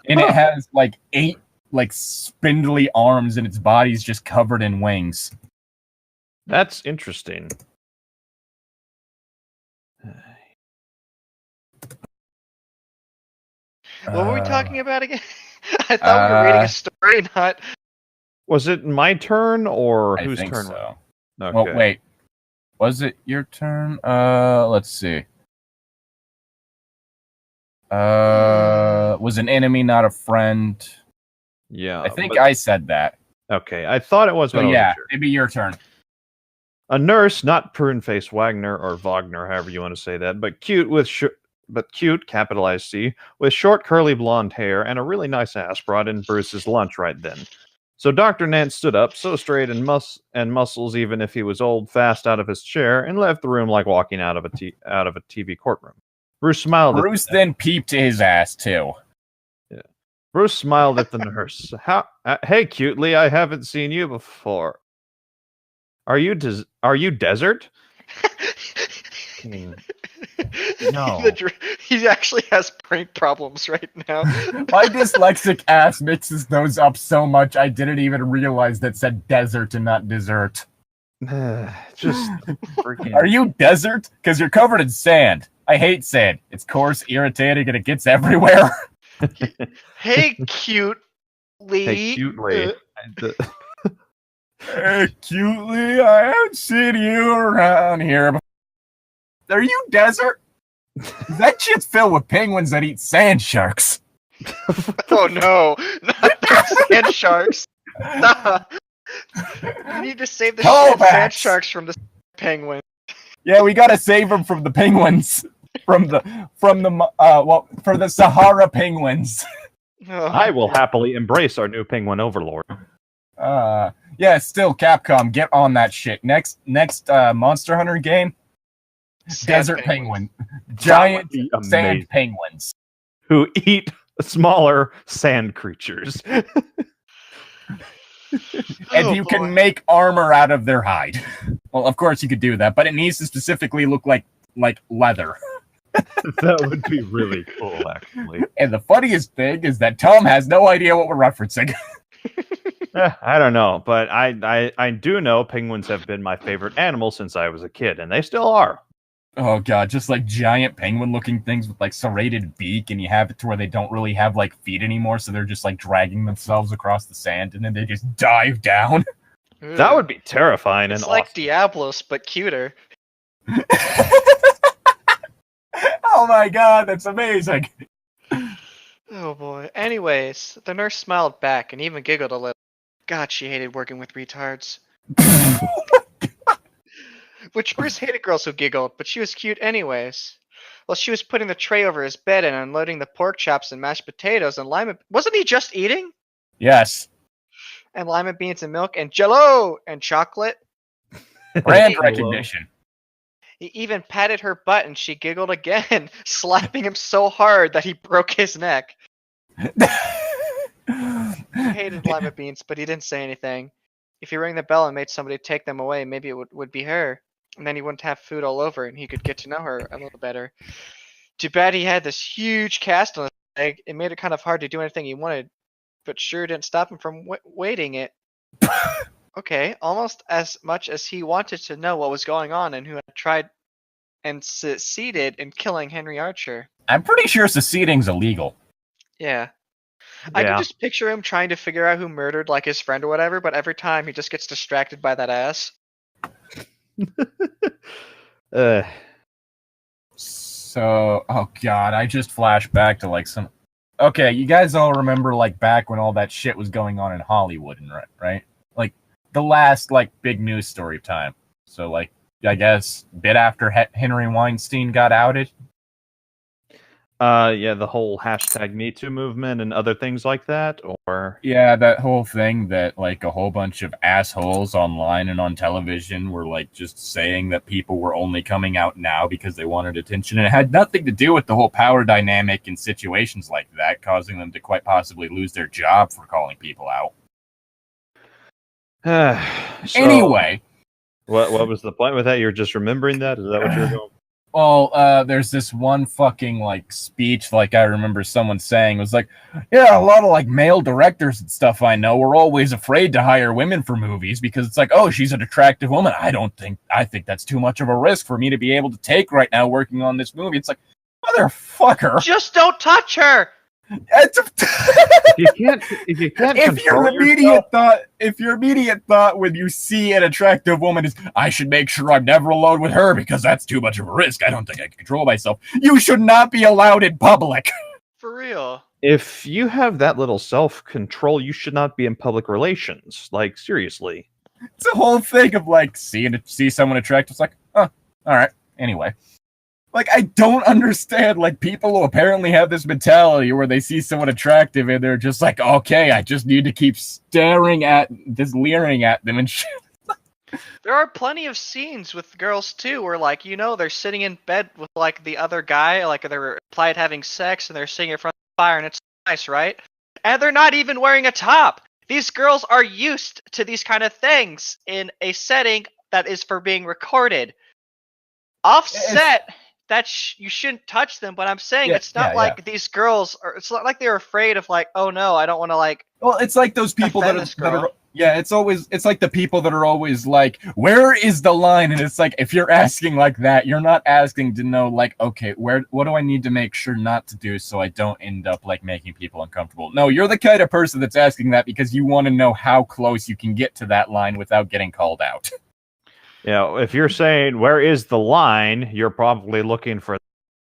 And it has like 8 like spindly arms and its body's just covered in wings. That's interesting. What were we talking about again? I thought we were reading a story, not. Was it my turn or I whose think turn? so. Okay. Well, wait. Was it your turn? Let's see. was an enemy, not a friend. Yeah. I think I said that. Okay, I thought it was, but So I yeah, wasn't sure. it'd be your turn. A nurse, not prune-faced Wagner or Wagner, however you want to say that, but cute capitalized C, with short curly blonde hair and a really nice ass, brought in Bruce's lunch right then. So Dr. Nance stood up, so straight and muscles, even if he was old, fast out of his chair, and left the room like walking out of a TV courtroom. Bruce smiled. Bruce then peeped to his ass too. Yeah. Bruce smiled at the nurse. Hey, cutely, I haven't seen you before. Are you Desert? No. He actually has brain problems right now. My dyslexic ass mixes those up so much I didn't even realize that said desert and not dessert. Just freaking. Are you desert? Because you're covered in sand. I hate sand. It's coarse, irritating, and it gets everywhere. Hey, cutely. Hey, cutely. Hey, cutely, I haven't seen you around here before. Are you desert? That shit's filled with penguins that eat sand sharks. Oh no, not sand sharks. Nah. You need to save the sand sharks from the penguins. Yeah, we gotta save them from the penguins. For the Sahara penguins. Oh. I will happily embrace our new penguin overlord. Yeah, still Capcom, get on that shit. Next Monster Hunter game, desert penguin. Giant sand penguins. Who eat smaller sand creatures. And you can make armor out of their hide. Well, of course you could do that, but it needs to specifically look like leather. That would be really cool, actually. And the funniest thing is that Tom has no idea what we're referencing. I don't know, but I do know penguins have been my favorite animal since I was a kid, and they still are. Oh god, just like giant penguin-looking things with like serrated beak, and you have it to where they don't really have like feet anymore, so they're just like dragging themselves across the sand, and then they just dive down. That would be terrifying and it's awesome. like Diablos, but cuter. Oh my god, that's amazing. Oh boy. Anyways, the nurse smiled back and even giggled a little. God, she hated working with retards. Which Bruce hated girls who giggled, but she was cute anyways. While she was putting the tray over his bed and unloading the pork chops and mashed potatoes and lima... Wasn't he just eating? Yes. And lima beans and milk and jello and chocolate. Brand recognition. He even patted her butt and she giggled again, slapping him so hard that he broke his neck. He hated lima beans, but he didn't say anything. If he rang the bell and made somebody take them away, maybe it would be her. And then he wouldn't have food all over and he could get to know her a little better. Too bad he had this huge cast on his leg. It made it kind of hard to do anything he wanted, but sure didn't stop him from waiting it. Okay, almost as much as he wanted to know what was going on and who had tried and succeeded in killing Henry Archer. I'm pretty sure seceding's illegal. Yeah. I can just picture him trying to figure out who murdered like his friend or whatever, but every time he just gets distracted by that ass. So, oh god, I just flashed back to like some... Okay, you guys all remember like back when all that shit was going on in Hollywood, right? Like the last like big news story time. So like, I guess a bit after Henry Weinstein got outed. Yeah, the whole #MeToo movement and other things like that, or yeah, that whole thing that like a whole bunch of assholes online and on television were like just saying that people were only coming out now because they wanted attention, and it had nothing to do with the whole power dynamic in situations like that, causing them to quite possibly lose their job for calling people out. So, anyway, what was the point with that? You're just remembering that? Is that what you're going? Well, there's this one fucking like speech, like I remember someone saying, was like, yeah, a lot of like male directors and stuff I know are always afraid to hire women for movies because it's like, oh, she's an attractive woman. I think that's too much of a risk for me to be able to take right now working on this movie. It's like, motherfucker. Just don't touch her. If your immediate thought when you see an attractive woman is, I should make sure I'm never alone with her because that's too much of a risk. I don't think I can control myself. You should not be allowed in public. For real. If you have that little self-control, you should not be in public relations. Like, seriously. It's a whole thing of like see someone attractive. It's like, oh, all right. Anyway, like I don't understand like people who apparently have this mentality where they see someone attractive and they're just like, okay, I just need to keep leering at them and shit. There are plenty of scenes with girls too, where like they're sitting in bed with like the other guy, like they're implied having sex, and they're sitting in front of the fire, and it's nice, right? And they're not even wearing a top. These girls are used to these kind of things in a setting that is for being recorded. Offset, you shouldn't touch them, but I'm saying it's not like these girls are. It's not like they're afraid of like, oh no, I don't want to like. Well, it's like those people that are. Yeah, it's like the people that are always like, where is the line? And it's like, if you're asking like that, you're not asking to know like, okay, what do I need to make sure not to do so I don't end up like making people uncomfortable? No, you're the kind of person that's asking that because you want to know how close you can get to that line without getting called out. Yeah, if you're saying, where is the line, you're probably looking for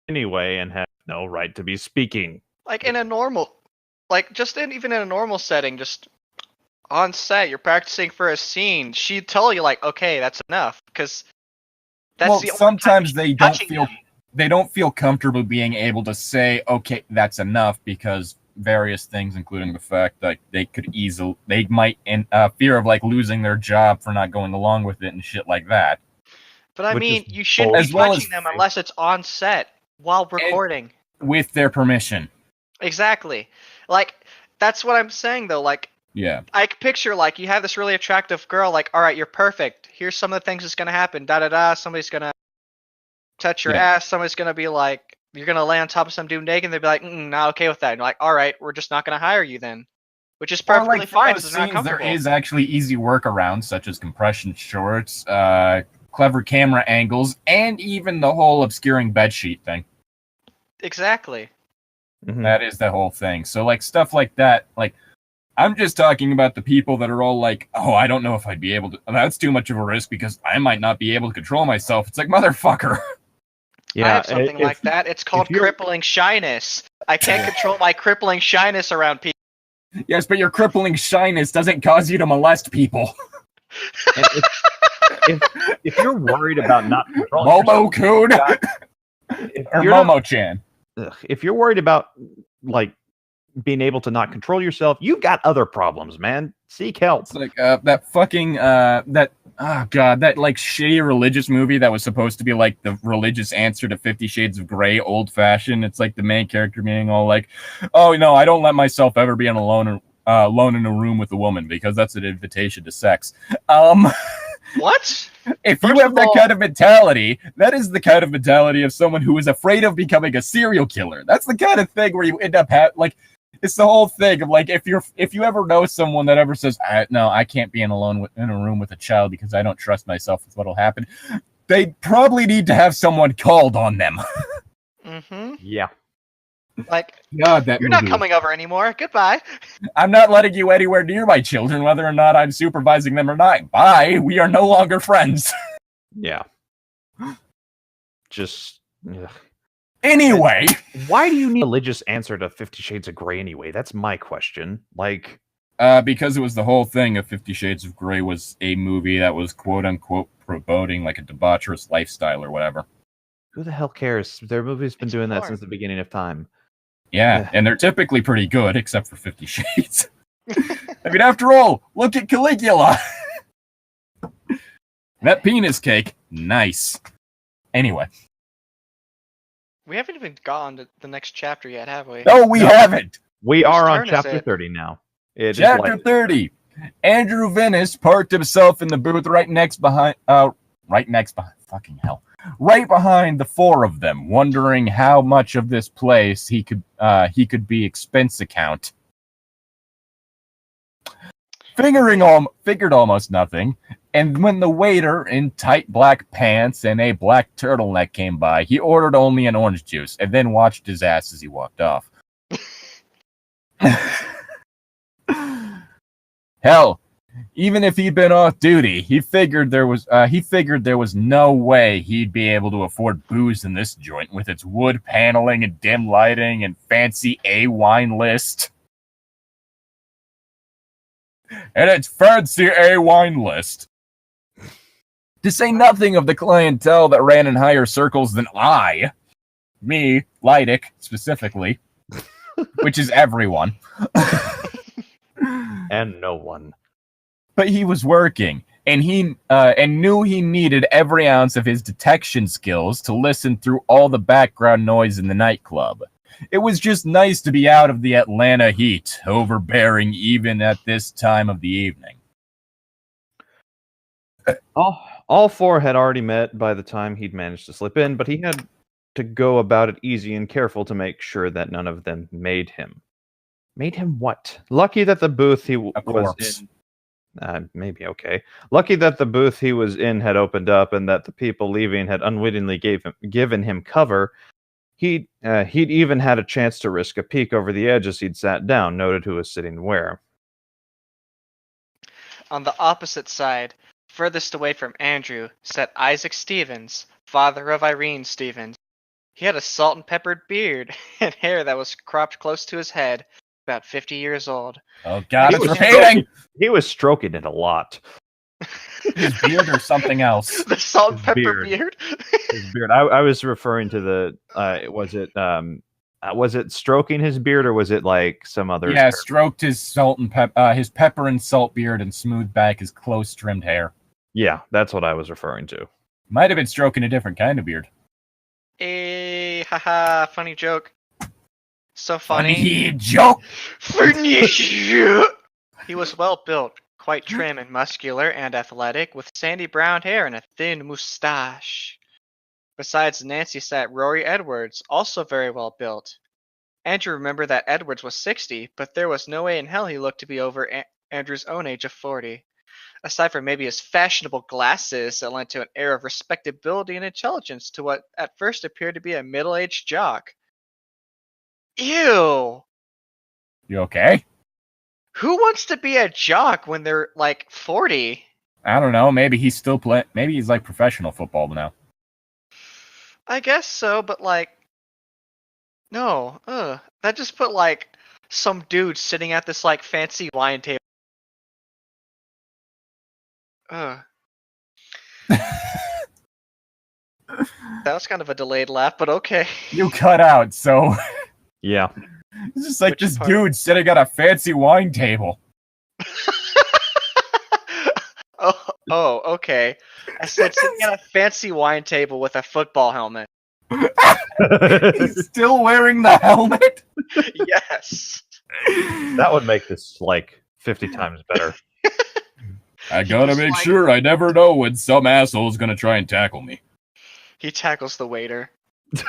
anyway and have no right to be speaking. Like in a normal, even in a normal setting, just on set, you're practicing for a scene. She'd tell you like, okay, that's enough, because that's the only sometimes time they don't feel comfortable being able to say, okay, that's enough, because various things, including the fact that they might in fear of like losing their job for not going along with it and shit like that. But I mean, you shouldn't be touching them unless it's on set while recording with their permission. Exactly. Like that's what I'm saying though. Like, yeah, I picture like you have this really attractive girl. Like, all right, you're perfect. Here's some of the things that's gonna happen. Da da da. Somebody's gonna touch your ass. Somebody's gonna be like, you're gonna lay on top of some dude naked. And they'd be like, not okay with that. And you're like, all right, we're just not gonna hire you then. Which is perfectly fine. It's not comfortable. There is actually easy workarounds such as compression shorts, clever camera angles, and even the whole obscuring bedsheet thing. Exactly. Mm-hmm. That is the whole thing. So like stuff like that, like I'm just talking about the people that are all like, oh, I don't know if I'd be able to. That's too much of a risk because I might not be able to control myself. It's like, motherfucker. Yeah, I have something like that. It's called crippling shyness. I can't control my crippling shyness around people. Yes, but your crippling shyness doesn't cause you to molest people. If you're worried about not controlling Momo-kun! Or Momo-chan. If you're worried about, like, being able to not control yourself, you've got other problems, man. Seek help. It's like that fucking that like shitty religious movie that was supposed to be like the religious answer to 50 Shades of Grey, old fashioned. It's like the main character being all like, oh no, I don't let myself ever be alone in a room with a woman because that's an invitation to sex. What? If you have that kind of mentality, that is the kind of mentality of someone who is afraid of becoming a serial killer. That's the kind of thing where you end up it's the whole thing of like if you ever know someone that ever says, no, I can't be in a room with a child because I don't trust myself with what'll happen, they probably need to have someone called on them. Mm-hmm. Yeah. Like, God, you're not coming over anymore. Goodbye. I'm not letting you anywhere near my children, whether or not I'm supervising them or not. Bye. We are no longer friends. Yeah. Just. Ugh. Anyway. Why do you need a religious answer to 50 Shades of Grey anyway? That's my question. Like. Because it was the whole thing of 50 Shades of Grey was a movie that was quote unquote promoting like a debaucherous lifestyle or whatever. Who the hell cares? Their movie's been doing that since the beginning of time. Yeah, and they're typically pretty good, except for 50 Shades. I mean, after all, look at Caligula. That penis cake, nice. Anyway. We haven't even gotten to the next chapter yet, have we? No, we haven't. We are on chapter 30 now. Chapter 30. Andrew Venice parked himself in the booth right behind the four of them, wondering how much of this place he could be expense account. Figured almost nothing, and when the waiter in tight black pants and a black turtleneck came by, he ordered only an orange juice and then watched his ass as he walked off. Hell, Even if he'd been off duty, he figured there was no way he'd be able to afford booze in this joint with its wood paneling and dim lighting and fancy A wine list. And its fancy A wine list. To say nothing of the clientele that ran in higher circles than me, Llytic, specifically, which is everyone. And no one. But he was working, and he knew he needed every ounce of his detection skills to listen through all the background noise in the nightclub. It was just nice to be out of the Atlanta heat, overbearing even at this time of the evening. All four had already met by the time he'd managed to slip in, but he had to go about it easy and careful to make sure that none of them made him. Made him what? Lucky that the booth he was in... maybe okay. Lucky that the booth he was in had opened up and that the people leaving had unwittingly given him cover. He'd even had a chance to risk a peek over the edge as he'd sat down, noted who was sitting where. On the opposite side, furthest away from Andrew, sat Isaac Stevens, father of Irene Stevens. He had a salt and peppered beard and hair that was cropped close to his head, about 50 years old. Oh God, it's repeating! He was stroking it a lot. His beard or something else? The salt and pepper beard? His beard. I was referring to the, was it stroking his beard or was it like some other? Yeah, stroked his salt and his pepper and salt beard and smoothed back his close trimmed hair. Yeah, that's what I was referring to. Might have been stroking a different kind of beard. Haha, funny joke. So funny. Funny joke! Funny joke! He was well built, quite trim and muscular and athletic, with sandy brown hair and a thin moustache. Besides Nancy sat Rory Edwards, also very well built. Andrew remembered that Edwards was 60, but there was no way in hell he looked to be over Andrew's own age of 40. Aside from maybe his fashionable glasses that lent to an air of respectability and intelligence to what at first appeared to be a middle-aged jock. Ew! You okay? Who wants to be a jock when they're like 40? I don't know. Maybe he's still playing. Maybe he's like professional football now. I guess so, but like, no. That just put like some dude sitting at this like fancy wine table. That was kind of a delayed laugh, but okay. You cut out, so yeah. It's just like this dude sitting at a fancy wine table. Oh, okay. I said sitting at a fancy wine table with a football helmet. He's still wearing the helmet? Yes. That would make this like 50 times better. I gotta make sure I never know when some asshole's gonna try and tackle me. He tackles the waiter.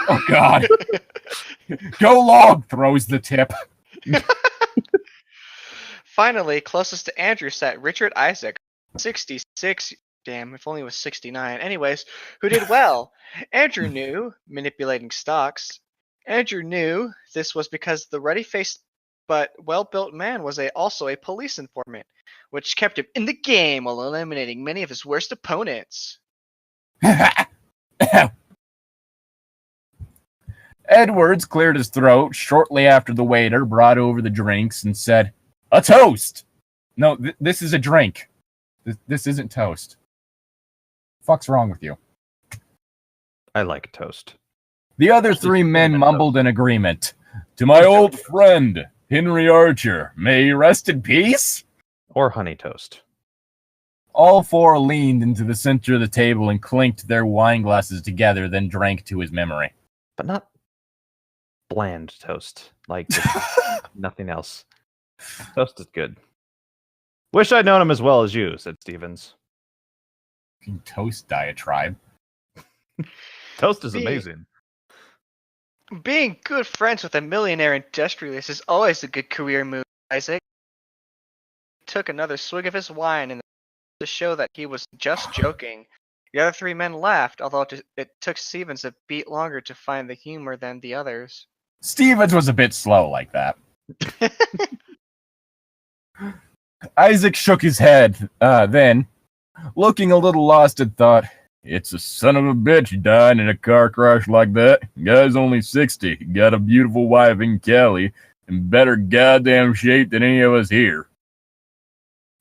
Oh God. Go long, throws the tip. Finally, closest to Andrew sat Richard Isaac, 66. Damn, if only he was 69. Anyways, who did well. Andrew knew, manipulating stocks. Andrew knew this was because the ruddy-faced but well-built man was also a police informant, which kept him in the game while eliminating many of his worst opponents. Edwards cleared his throat shortly after the waiter brought over the drinks and said, "A toast!" No, this is a drink. This isn't toast. Fuck's wrong with you? I like toast. The other three men mumbled in agreement. To my old friend, Henry Archer, may he rest in peace? Or honey toast. All four leaned into the center of the table and clinked their wine glasses together, then drank to his memory. But not bland toast. Like nothing else. Toast is good. Wish I'd known him as well as you, said Stevens. Toast diatribe. Toast is amazing. Being good friends with a millionaire industrialist is always a good career move, Isaac. He took another swig of his wine and to show that he was just joking. The other three men laughed, although it took Stevens a beat longer to find the humor than the others. Stevens was a bit slow like that. Isaac shook his head, then, looking a little lost, had thought, "It's a son of a bitch dying in a car crash like that. Guy's only 60, got a beautiful wife in Cali, in better goddamn shape than any of us here."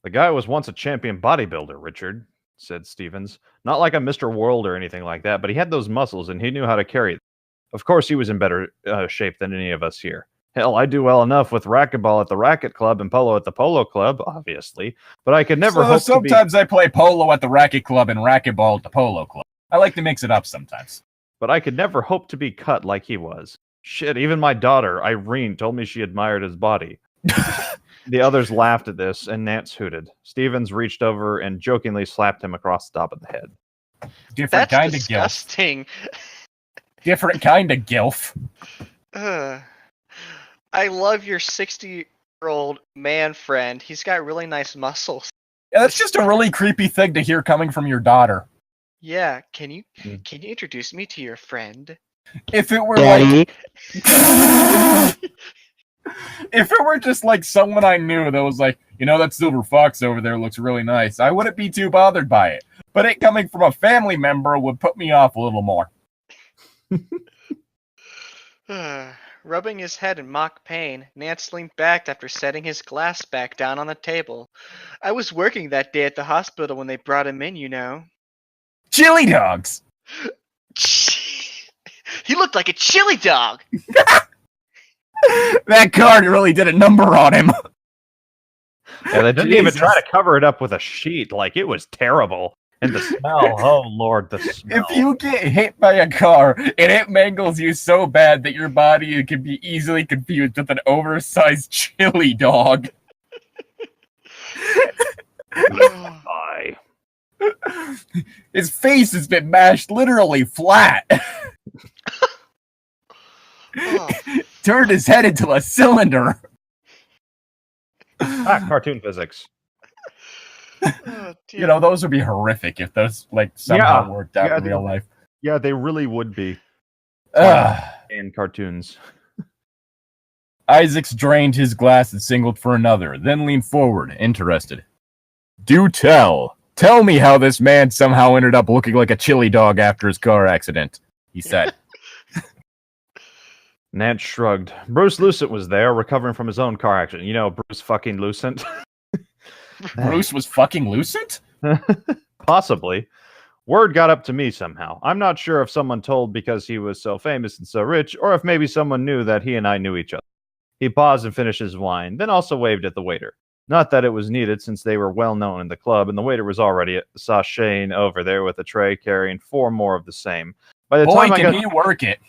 The guy was once a champion bodybuilder, Richard, said Stevens. Not like a Mr. World or anything like that, but he had those muscles and he knew how to carry them. Of course, he was in better shape than any of us here. Hell, I do well enough with racquetball at the racket club and polo at the polo club, obviously, but I could never hope to be... Sometimes I play polo at the racket club and racquetball at the polo club. I like to mix it up sometimes. But I could never hope to be cut like he was. Shit, even my daughter, Irene, told me she admired his body. The others laughed at this, and Nance hooted. Stevens reached over and jokingly slapped him across the top of the head. Different That's kind disgusting. of gilf. Different kind of gilf. I love your 60-year-old man friend. He's got really nice muscles. Yeah, that's just a really creepy thing to hear coming from your daughter. Yeah, can you introduce me to your friend? If it were Daddy. if it were just like someone I knew that was like, that silver fox over there looks really nice, I wouldn't be too bothered by it. But it coming from a family member would put me off a little more. Rubbing his head in mock pain, Nance leaned back after setting his glass back down on the table. I was working that day at the hospital when they brought him in, Chili dogs! He looked like a chili dog! That card really did a number on him. Yeah, they didn't even try to cover it up with a sheet. Like, it was terrible. And the smell, oh Lord, the smell. If you get hit by a car and it mangles you so bad that your body can be easily confused with an oversized chili dog. Bye. His face has been mashed literally flat. Turned his head into a cylinder. Cartoon physics. Those would be horrific if those somehow worked out in real life. Yeah, they really would be. And cartoons. Isaacs drained his glass and singled for another, then leaned forward, interested. "Do tell. Tell me how this man somehow ended up looking like a chili dog after his car accident," he said. Nance shrugged. Bruce Lucent was there, recovering from his own car accident. Bruce fucking Lucent. Bruce was fucking Lucent? Possibly. Word got up to me somehow. I'm not sure if someone told because he was so famous and so rich, or if maybe someone knew that he and I knew each other. He paused and finished his wine, then also waved at the waiter. Not that it was needed, since they were well known in the club, and the waiter was already sashaying over there with a tray carrying 4 more of the same. Can he work it?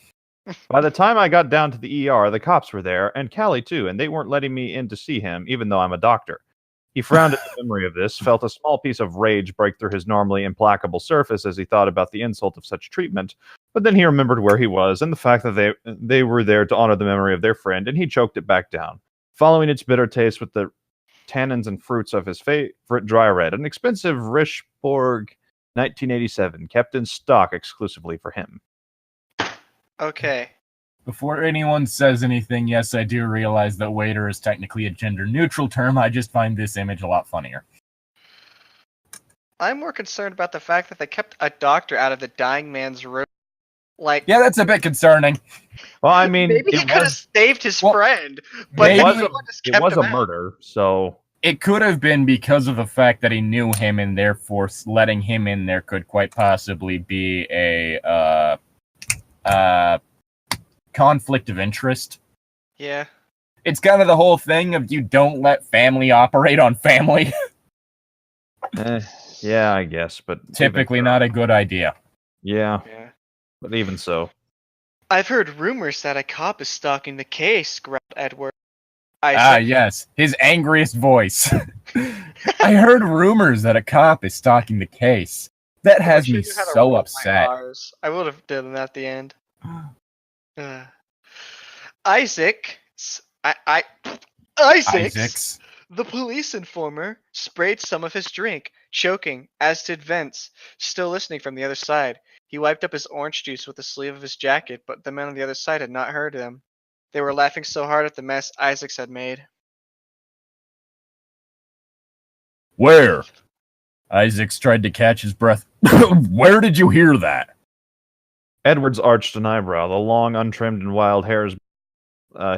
By the time I got down to the ER, the cops were there, and Callie too, and they weren't letting me in to see him, even though I'm a doctor. He frowned at the memory of this, felt a small piece of rage break through his normally implacable surface as he thought about the insult of such treatment, but then he remembered where he was and the fact that they were there to honor the memory of their friend, and he choked it back down, following its bitter taste with the tannins and fruits of his favorite dry red, an expensive Richborg 1987, kept in stock exclusively for him. Okay. Before anyone says anything, yes, I do realize that waiter is technically a gender-neutral term. I just find this image a lot funnier. I'm more concerned about the fact that they kept a doctor out of the dying man's room. Yeah, that's a bit concerning. Well, I mean, maybe he could have saved his friend, but it it was a murder, so... It could have been because of the fact that he knew him, and therefore letting him in there could quite possibly be a conflict of interest. Yeah. It's kind of the whole thing of you don't let family operate on family. Yeah, I guess, but... Typically not a good idea. Yeah, but even so. I've heard rumors that a cop is stalking the case, growled Edward. Yes, his angriest voice. I heard rumors that a cop is stalking the case. That has me so upset. I would have done that at the end. Isaacs, the police informer, sprayed some of his drink, choking, as did Vince, still listening from the other side. He wiped up his orange juice with the sleeve of his jacket, but the men on the other side had not heard him. They were laughing so hard at the mess Isaacs had made. Where? Isaacs tried to catch his breath. Where did you hear that? Edwards arched an eyebrow, the long, untrimmed and wild hairs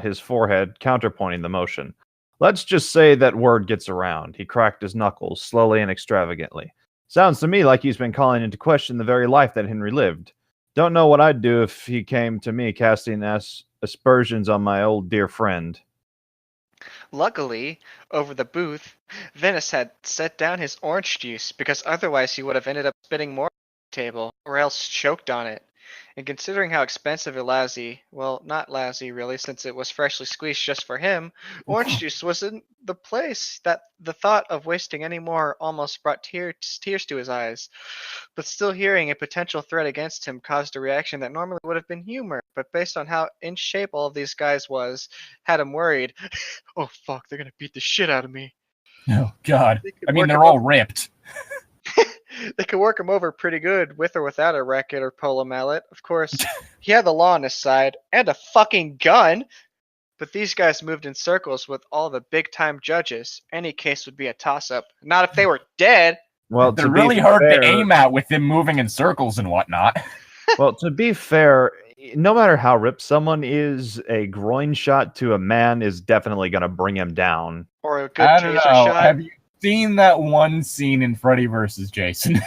his forehead counterpointing the motion. Let's just say that word gets around. He cracked his knuckles, slowly and extravagantly. Sounds to me like he's been calling into question the very life that Henry lived. Don't know what I'd do if he came to me casting aspersions on my old dear friend. Luckily, over the booth, Venice had set down his orange juice, because otherwise he would have ended up spitting more on the table, or else choked on it. And considering how expensive and lousy, well, not lousy really, since it was freshly squeezed just for him, orange juice wasn't the place that the thought of wasting any more almost brought tears to his eyes. But still hearing a potential threat against him caused a reaction that normally would have been humor, but based on how in shape all of these guys was, had him worried. Oh fuck, they're gonna beat the shit out of me. Oh, God. I mean, they're all ripped. They could work him over pretty good, with or without a racket or polo mallet. Of course, he had the law on his side, and a fucking gun! But these guys moved in circles with all the big-time judges. Any case would be a toss-up. Not if they were dead! Well, They're really hard to aim at with them moving in circles and whatnot. Well, to be fair, no matter how ripped someone is, a groin shot to a man is definitely going to bring him down. Or a good I don't know. taser shot. Have you seen that one scene in Freddy vs. Jason?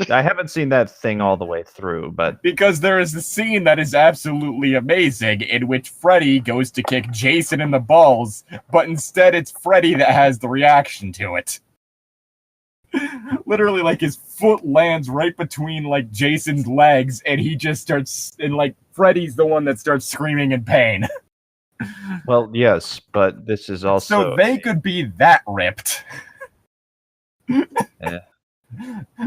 I haven't seen that thing all the way through, but... Because there is a scene that is absolutely amazing in which Freddy goes to kick Jason in the balls, but instead it's Freddy that has the reaction to it. Literally, like, his foot lands right between, like, Jason's legs, and he just starts, and, like, Freddy's the one that starts screaming in pain. Well, yes, but this is also... So they could be that ripped. Yeah.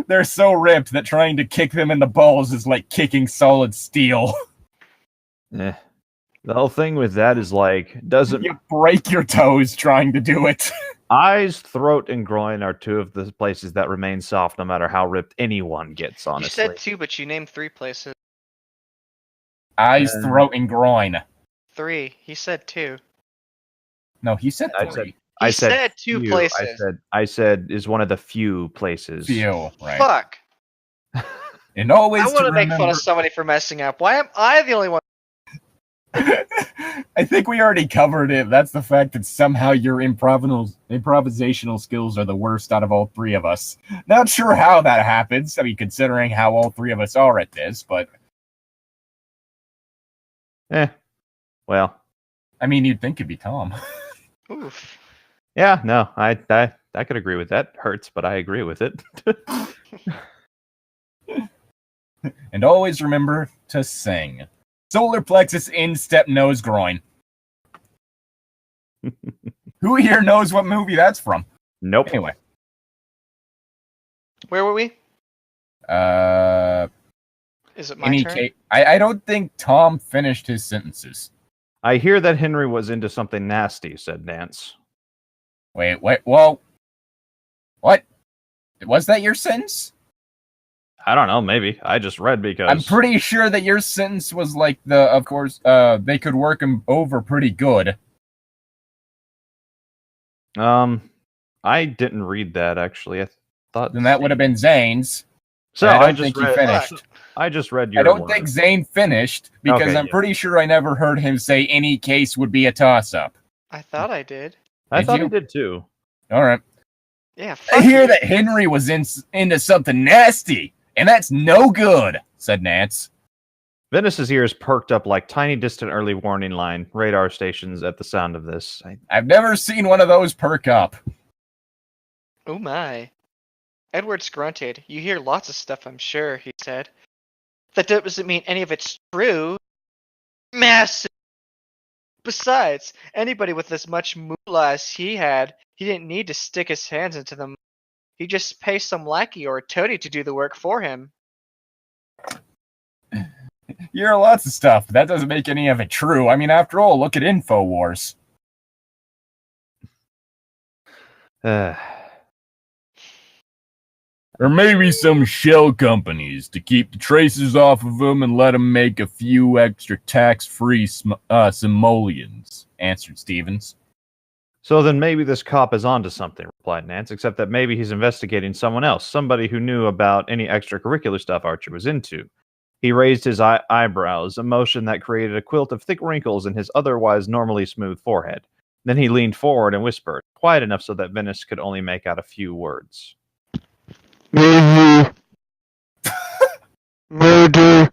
They're so ripped that trying to kick them in the balls is like kicking solid steel. The whole thing with that is, like, doesn't... You break your toes trying to do it. Eyes, throat, and groin are two of the places that remain soft no matter how ripped anyone gets, honestly. You said 2, but you named 3 places. Eyes, throat, and groin. 3. He said 2. No, he said 3. He said 2 few. places. I said is one of the few places. Few, right. Fuck. And always I want to make fun of somebody for messing up. Why am I the only one? I think we already covered it. That's the fact that somehow your improvisational skills are the worst out of all 3 of us. Not sure how that happens. I mean, considering how all 3 of us are at this, but... Well. I mean, you'd think it'd be Tom. Oof. Yeah, no, I could agree with that. Hurts, but I agree with it. And always remember to sing. Solar plexus, instep, nose, groin. Who here knows what movie that's from? Nope. Anyway. Where were we? Is it my turn? I don't think Tom finished his sentences. I hear that Henry was into something nasty, said Nance. Wait, well, what? Was that your sentence? I don't know, maybe. I just read because... I'm pretty sure that your sentence was like of course, they could work him over pretty good. I didn't read that, actually. I thought... Then that would have been Zane's. So I I don't think just he finished. I just read your I don't word. think Zane finished, because Okay, I'm pretty sure I never heard him say any case would be a toss-up. I thought I did. I thought you? he did, too. All right. Yeah, I fuck hear you. that Henry was into something nasty, and that's no good, said Nance. Venice's ears perked up like tiny distant early warning line radar stations at the sound of this. I've never seen one of those perk up. Oh my. Edwards grunted. You hear lots of stuff, I'm sure, he said. That doesn't mean any of it's true. Massive. Besides, anybody with as much moolah as he had, he didn't need to stick his hands into them. He'd just pay some lackey or a toady to do the work for him. You hear lots of stuff, but that doesn't make any of it true. I mean, after all, look at InfoWars. Or maybe some shell companies to keep the traces off of them and let them make a few extra tax-free simoleons, answered Stevens. So then maybe this cop is onto something, replied Nance, except that maybe he's investigating someone else, somebody who knew about any extracurricular stuff Archer was into. He raised his eyebrows, a motion that created a quilt of thick wrinkles in his otherwise normally smooth forehead. Then he leaned forward and whispered, quiet enough so that Venice could only make out a few words. Murder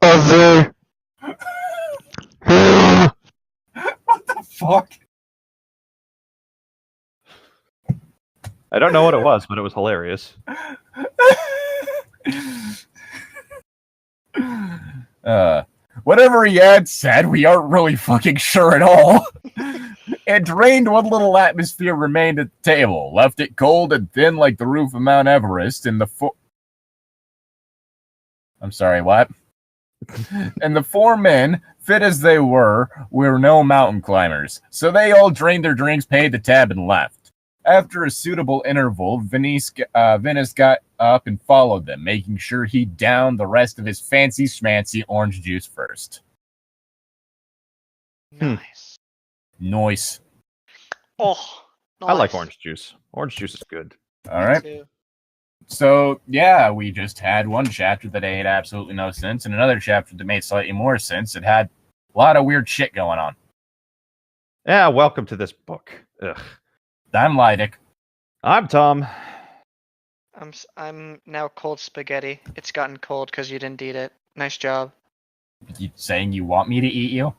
other. What the fuck? I don't know what it was, but it was hilarious. Whatever he had said, we aren't really fucking sure at all. It drained what little atmosphere remained at the table, left it cold and thin like the roof of Mount Everest, and I'm sorry, what? And the four men, fit as they were no mountain climbers, so they all drained their drinks, paid the tab, and left. After a suitable interval, Venice got up and followed them, making sure he downed the rest of his fancy schmancy orange juice first. Nice. Nice. Oh, nice. I like orange juice. Orange juice is good. All right. Too. So, yeah, we just had one chapter that made absolutely no sense, and another chapter that made slightly more sense. It had a lot of weird shit going on. Yeah, welcome to this book. Ugh. I'm Llytic. I'm Tom. I'm now cold spaghetti. It's gotten cold because you didn't eat it. Nice job. You saying you want me to eat you?